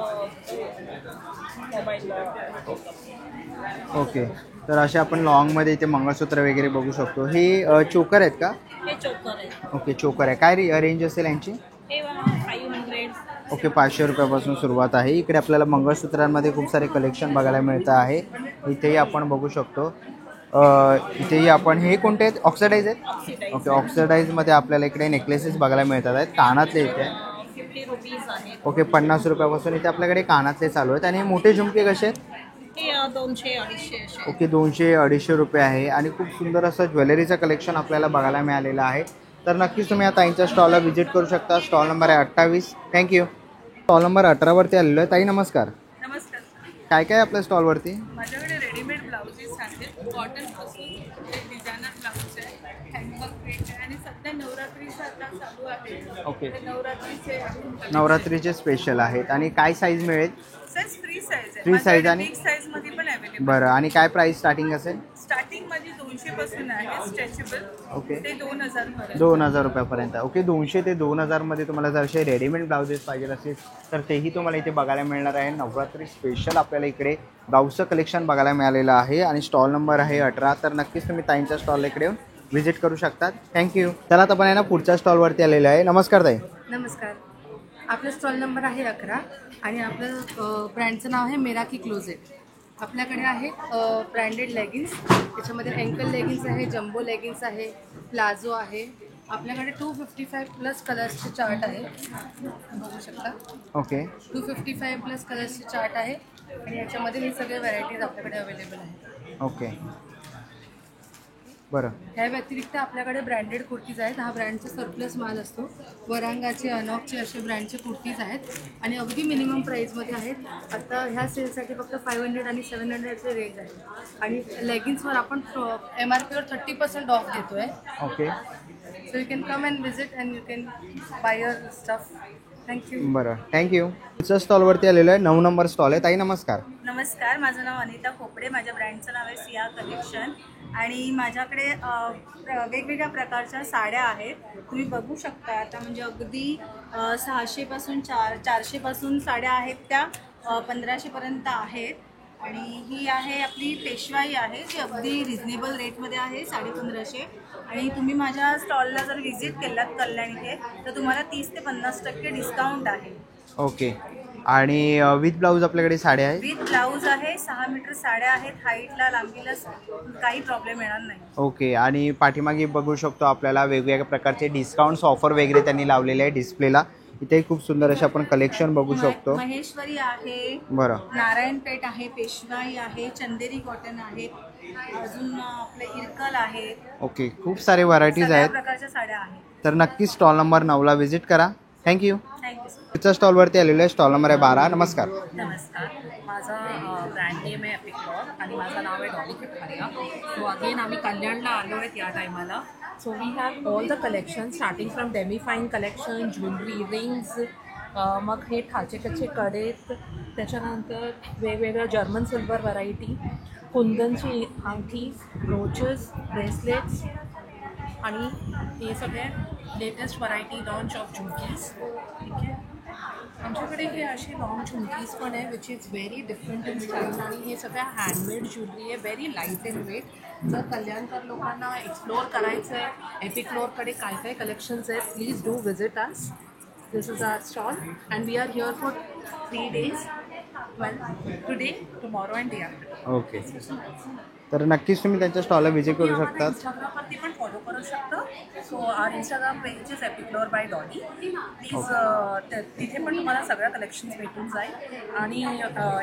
ओके, तर असे आपण लॉंगमध्ये इथे मंगळसूत्र वगैरे बघू शकतो. हे चोकर आहेत का? हे चोकर आहे. ओके, चोकर आहे. काय रेंज असेल यांची? हे 500. ओके, 500 रुपयापासून सुरुवात आहे. इकडे आपल्याला मंगळसूत्रांमध्ये खूप सारे कलेक्शन बघायला मिळतं आहे. इथेही आपण बघू शकतो. इथेही आपण, हे कोणते आहेत? ऑक्सिडाईज आहेत? ओके, ऑक्सिडाईजमध्ये आपल्याला इकडे नेकलेसेस बघायला मिळतात आहेत. कानातले इथे 50 रुपीज आहे. ओके, 50 रुपयापासून इथे आपल्याकडे कानातले चालू आहेत. आणि हे मोठे झुमके कसे आहेत? हे 200-250 असे. ओके, 200-250 रुपये आहे. आणि खूप सुंदर असं ज्वेलरीचं कलेक्शन आपल्याला बघायला मिळालेलं आहे. तर नक्कीच तुम्ही या ताईंच्या स्टॉलला व्हिजिट करू शकता. स्टॉल नंबर आहे 28. थँक्यू. स्टॉल नंबर 18वरती आलेलो आहे. ताई नमस्कार. नमस्कार. काय काय आपल्या स्टॉलवरती? माझ्याकडे रेडीमेड ब्लाउजेस आहेत. कॉटनपासून डिझायनर ब्लाउज आहे, हँडवर्क प्रिंट आहे आणि सध्या नवरात्रीचा आता चालू आहे. ओके, ते नवरात्रीचे नवरात्रीचे स्पेशल आहेत. आणि काय साईज मिळेल? साईज फ्री साईज आहे. फ्री साईज आणि बिग साईज मध्ये पण अवेलेबल. बरं, आणि काय प्राईस स्टार्टिंग असेल? स्टार्टिंग मध्ये 200 पासून आहे स्ट्रेचेबल. ओके, ते 2000 पर्यंत. 2000 रुपयापर्यंत. ओके, 200 ते 2000 मध्ये तुम्हाला जर असे रेडीमेड ब्लाउजेस पाहिजे असतील तर तेही तुम्हाला इथे बघायला मिळणार आहे. नवरात्री स्पेशल आपल्याला इकडे ब्लाऊजचं कलेक्शन बघायला मिळालेलं आहे. आणि स्टॉल नंबर आहे 18. तर नक्कीच तुम्ही ताईंच्या स्टॉलला इकडे येऊन व्हिजिट करू शकतात. थँक्यू. चला आता आपण आहे ना पुढच्या स्टॉलवरती आलेलं आहे. नमस्कार ताई. नमस्कार. आपलं स्टॉल नंबर आहे 11 आणि आपलं ब्रँडचं नाव आहे मेराकी क्लोजेट. आपल्याकडे आहे ब्रँडेड लेगिन्स, त्याच्यामध्ये अँकल लेगिन्स आहे, जम्बो लेगिन्स आहे, प्लाझो आहे. आपल्याकडे 255+ कलर्सचे चार्ट आहे, बघू शकता. ओके, 255+ कलर्सचे चार्ट आहे आणि याच्यामध्ये हे सगळे व्हरायटीज आपल्याकडे अवेलेबल आहेत. ओके, बरं. ह्या व्यतिरिक्त आपल्याकडे ब्रँडेड कुर्तीज आहेत. हा ब्रँडचा सरप्लस माल असतो. वरांगाचे, अनॉकचे असे ब्रँडचे कुर्तीज आहेत आणि अगदी मिनिमम प्राईजमध्ये आहेत. आता ह्या सेलसाठी फक्त 500 आणि 700चे रेंज आहे. आणि लेगिन्सवर आपण MRPवर 30% ऑफ देतो आहे. Okay, so you can come and visit and you can by your stuff. Thank you. बरं, थँक्यू. पुढच्या स्टॉलवरती आलेलो आहे. 9 नंबर स्टॉल आहे. ताई नमस्कार. नमस्कार. माझं नाव अनिता खोपडे. माझ्या ब्रँडचं नाव आहे सिया कलेक्शन आणि माझ्याकडे वेगवेगळ्या प्रकारच्या साड्या आहेत. तुम्ही बघू शकता. आता म्हणजे अगदी 600 पासून 400 पासून साड्या आहेत, त्या 1500पर्यंत आहेत. आणि ही आहे आपली पेशवाई आहे, जी अगदी रिजनेबल रेटमध्ये आहे, 1550. आणि तुम्ही माझ्या स्टॉलला जर व्हिजिट केलात कल्याण इथे तर तुम्हाला 30 ते 50% डिस्काउंट आहे. ओके, आणि विथ ब्लाऊज आपल्याकडे साड्या आहेत? विथ ब्लाऊज आहे. 6 मीटर साड्या आहेत. हाईटला, लांबीला काही प्रॉब्लेम येणार नाही. ओके, आणि पाठीमागे बघू शकतो आपल्याला वेगवेगळ्या प्रकारचे डिस्काउंट्स ऑफर वगैरे त्यांनी लावलेले आहे डिस्प्लेला. इथे खूप सुंदर असे आपण कलेक्शन बघू शकतो. महेश्वरी आहे, बरं, नारायणपेठ आहे, पेशवाई आहे, चंदेरी कॉटन आहे, अजून आपले इरकल आहे. ओके, खूप सारे व्हरायटीज सगळ्या आहेत. प्रकारच्या साड्या आहेत. तर नक्कीच स्टॉल नंबर 9ला व्हिजिट करा. थँक्यू. थँक्यू. पुढच्या स्टॉलवरती आलेलो आहे. स्टॉल नंबर आहे 12. नमस्कार. नमस्कार. माझा ब्रँड नेम आहे एपिक क्लॉथ आणि माझं नाव आहे डॉली कठारिया. सो अगेन आम्ही कल्याणला आलो आहेत या टायमाला. So we have all the collection starting from demi fine collection, jewellery, rings, मग हे ठाचे कडेत, त्याच्यानंतर वेगवेगळ्या जर्मन सिल्वर व्हरायटी, कुंदनची अंगठी, ब्रोचेस, ब्रेसलेट्स आणि हे सगळे लेटेस्ट व्हरायटी लॉन्च ऑफ झुमकीज. ठीक आहे. आमच्याकडे हे असे लॉंग झुमकीज पण आहे which is very different in style आणि हे सगळ्या हँडमेड ज्वेलरी आहे, व्हेरी लाईट अँड वेट. जर कल्याणकर लोकांना एक्सप्लोअर करायचं आहे एपिक्लोअरकडे काय काय कलेक्शन्स आहेत, please do visit us. This is our stall and we are here for 3 days. Well, today, tomorrow and day after. Okay. तर नक्कीच तुम्ही त्यांच्या स्टॉलला व्हिजिट करू शकता. इंस्टाग्रामवरती पण फॉलो करू शकतो. So our Instagram page is Epiclore by Dolly. Please तिथे पण तुम्हाला सगळ्या कलेक्शन्स भेटून जाईल आणि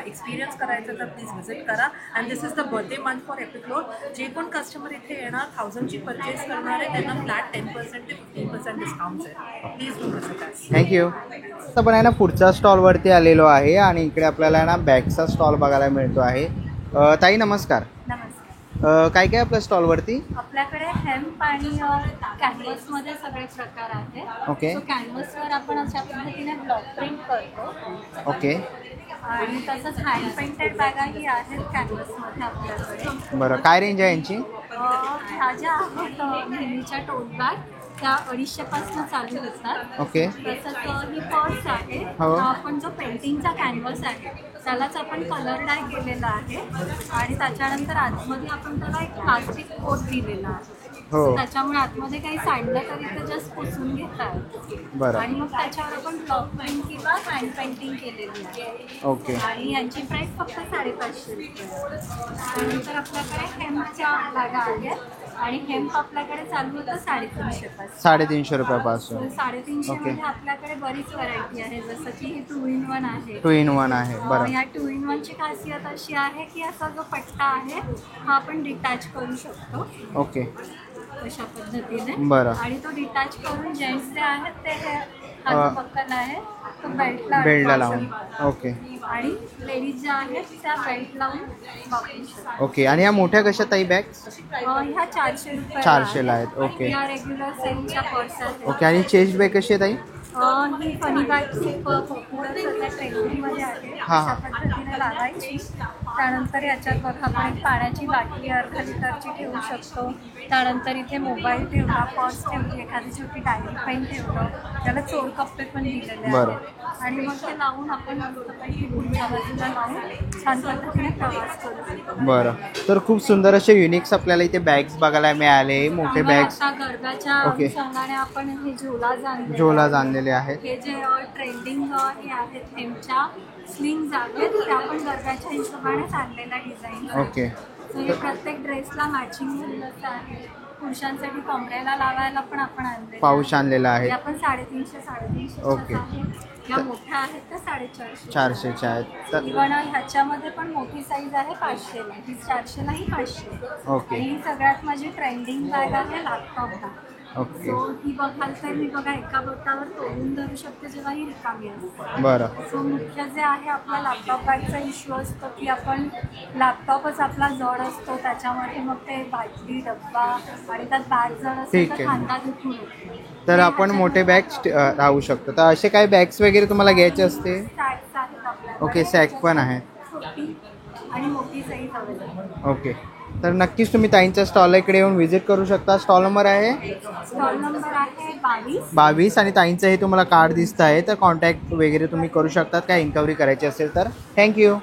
एक्सपिरियन्स करायचं तर प्लीज व्हिजिट करा. And this is the birthday month for Epiclore. जे कोण कस्टमर इथे येणार 1000ची परचेस करणार आहे त्यांना फ्लॅट 10% ते 15% डिस्काउंट्स आहे. Please do visit us. Thank you. आता पण आहे ना पुढच्या स्टॉलवरती आलेलो आहे आणि इकडे आपल्याला ना बॅगचा स्टॉल बघायला मिळतो आहे. ताई नमस्कार. नमस्कार. काय काय आपल्या स्टॉलवरती? आपल्याकडे हेम्प आणि कॅनव्हसमध्ये सगळे प्रकार आहेत. ओके. सो कॅनव्हसवर आपण अशा पद्धतीने ब्लॉक प्रिंट करतो. ओके. आणि तसंच हँड पेंटेड बॅगाही आहेत कॅनव्हसमध्ये आपल्याकडे. बरं, काय रेंज आहे यांची? ह्या ज्या आहेत नेहमीच्या टोट बॅग त्या 250 पासून चालू असतात. ओके. तसंच ही पर्स आहे. हो. आपण जो पेंटिंगचा कॅनव्हस आहे त्यालाच आपण कलर डाय केलेला आहे आणि त्याच्यानंतर आतमध्ये आपण त्याला एक प्लास्टिक कोट दिलेला आहे. हो. त्याच्यामुळे आतमध्ये काही सांडलं तरी ते जस्ट पुसून घेतात. बरं. आणि मग त्याच्यावर आपण ब्लॉक प्रिंट किंवा हँड पेंटिंग केलेली आहे. ओके. आणि यांची प्राइस फक्त 550 रुपये. त्यानंतर आपल्याकडे हेम्पच्या बॅगा आहेत आणि हेम्प आपल्याकडे चालू होतं 350 पासून. 350 रुपयापासून. 350 ओके. मध्ये आपल्याकडे बरीच व्हरायटी आहे, जसं की ही 2 in 1 आहे. 2 in 1 आहे. बरं. या 2 in 1 ची खासियत अशी आहे की असा जो पट्टा आहे हा आपण डिटॅच करू शकतो. ओके. अशा पद्धतीने. बरं. आणि तो डिटॅच करून जेंट्स जे आहेत ते हा जो बक्कल आहे तो बेल्टला बेल्टला लावून. ओके. आणि लेडीज ज्या आहेत त्या बेल्ट लावून वापरू शकतात. ओके. आणि या मोठ्या कशा ताई बॅग्स? ह्या 400 रुपये 400 ला आहेत. ओके. या रेग्युलर सेलच्या पर्स आहेत. ओके. आणि चेस्ट बॅग कशी आहे ताई? ही फनी बॅग खूप पॉप्युलर सध्या ट्रेंडिंगमध्ये आहे. हां, अशा हां. पद्धतीने लावायची. त्यानंतर याच्यात बघा आपण एक पाण्याची बाटली अर्धा लिटरची ठेवू शकतो. त्यानंतर इथे मोबाईल ठेवला, पर्स ठेवली, एखादी छोटी डायरी पेन ठेवलं. त्याला चोर कप्पे पण दिलेले बरं. आहेत. आणि मग ते लावून आपण पुढच्या बाजूला लावून छान पद्धतीने प्रवास करू शकतो. बरं. तर खूप सुंदर असे युनिक्स आपल्याला इथे बॅग्स बघायला मिळाले. मोठे बॅग्स. आता गरबाच्या ओके. अनुषंगाने आपण हे झोला जाणलेले आहेत. हे जे ट्रेंडिंग हे आहेत हेमच्या स्लिंग्स आहेत त्या आपण गरबाच्या हिशोबाने आणलेल्या डिझाईन. ओके. हे प्रत्येक ड्रेसला मॅचिंग झालेलं आहे. पुरुषांसाठी कमरेला लावायला पण आपण आणले पाऊच आणलेला आहे. आपण 350 ओके. या मोठ्या आहेत त्या 450 400च्या आहेत. तर इव्हन ह्याच्यामध्ये पण मोठी साईज आहे 500 ला. ही 400 ला ही 500. ओके. आणि ही सगळ्यात माझी ट्रेंडिंग बॅग आहे लॅपटॉपला. ओके. सो ही बघाल तर मी बघा एका बोटावर तोडून धरू शकते जेव्हा ही रिकामी असते. बरं. सो मुख्य जे आहे आपला लॅपटॉप बॅगचा इश्यू असतो की आपण लॅपटॉपच आपला जड असतो, त्याच्यामध्ये मग ते बाटली डब्बा आणि त्यात बॅग जड असते ठीक तर आहे. खांदा दुखून येतो. तर आपण मोठे बॅग्स राहू शकतो. तर असे काही बॅग्स वगैरे तुम्हाला घ्यायचे असते? सॅक्स आहेत आपल्याकडे. ओके. सॅक पण आहेत. छोटी आणि मोठी साईज अवेलेबल. ओके. तर नक्कीच तुम्ही ताईंच्या स्टॉल इकडे येऊन व्हिजिट करू शकता. स्टॉल नंबर आहे स्टॉल नंबर आहे 22 आणि ताईंचं हे तुम्हाला कार्ड दिसत आहे. तर कॉन्टॅक्ट वगैरे तुम्ही करू शकतात काय इन्क्वायरी करायची असेल तर. थँक्यू.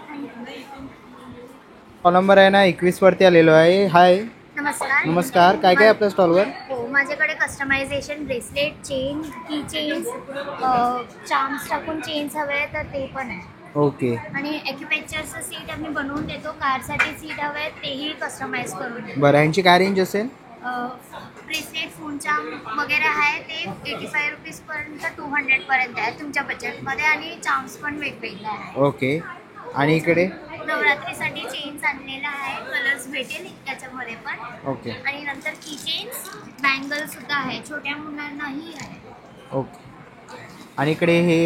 स्टॉल नंबर आहे ना 21 वरती आलेलो आहे. हाय. नमस्कार. नमस्कार. काय काय आपल्या स्टॉलवर? हो, माझ्याकडे कस्टमायझेशन ब्रेसलेट, चेन, की चेन्स, चार्म्स टाकून चेन्स हवे आहे तर ते पण आहे. ओके. आणि ॲक्युपेक्चरचं सीट आम्ही बनवून देतो. कारसाठी सीट हवं आहे तेही कस्टमाइज करून देतो. बरं. ह्यांची काय रेंज असेल? ब्रेसलेट, फोन चार्म वगैरे आहे ते 85 रुपीजपर्यंत 200 पर्यंत आहे तुमच्या बजेटमध्ये. आणि चार्म्स पण वेगवेगळे आहे. ओके. आणि इकडे नवरात्रीसाठी चेन्स आणलेला आहे, कलर्स भेटेल त्याच्यामध्ये पण. ओके. आणि नंतर की चेन्स, बँगल सुद्धा आहे, छोट्या मुलांनाही आहे. ओके. आणि इकडे हे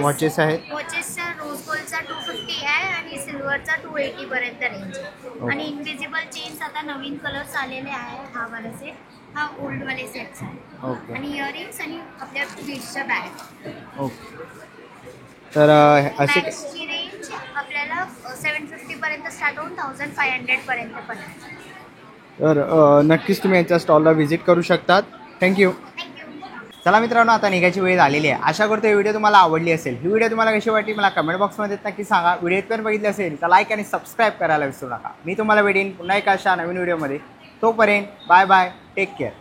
वॉचेस आहेत. वॉचेसचा रोज गोल्डचा 250 आहे आणि सिल्वरचा 280 पर्यंत रेंज आहे. आणि इनविजिबल चेन्स आता नवीन कलर्स आलेले आहे. हा वाला सेट, हा ओल्डवाले सेट्स आहे. ओके. आणि इयरिंग्स आणि आपल्या बीड्सच्या बॅग. ओके. तर असे बॅग्सची रेंज आपल्याला 750 पर्यंत स्टार्ट होऊन 1500 पर्यंत पण आहे. तर नक्कीच तुम्ही यांच्या स्टॉलला व्हिजिट करू शकतात. थँक्यू. चला मित्रांनो, आता निघायची वेळ झालेली आहे. आशा करतो ही व्हिडिओ तुम्हाला आवडली असेल. ही व्हिडिओ तुम्हाला कशी वाटली मला कमेंट बॉक्समध्ये नक्की सांगा. व्हिडिओ इथपर्यंत बघितली असेल तर लाईक आणि सबस्क्राईब करायला विसरू नका. मी तुम्हाला भेटेन पुन्हा एका अशा नवीन व्हिडिओमध्ये. तोपर्यंत बाय बाय, टेक केअर.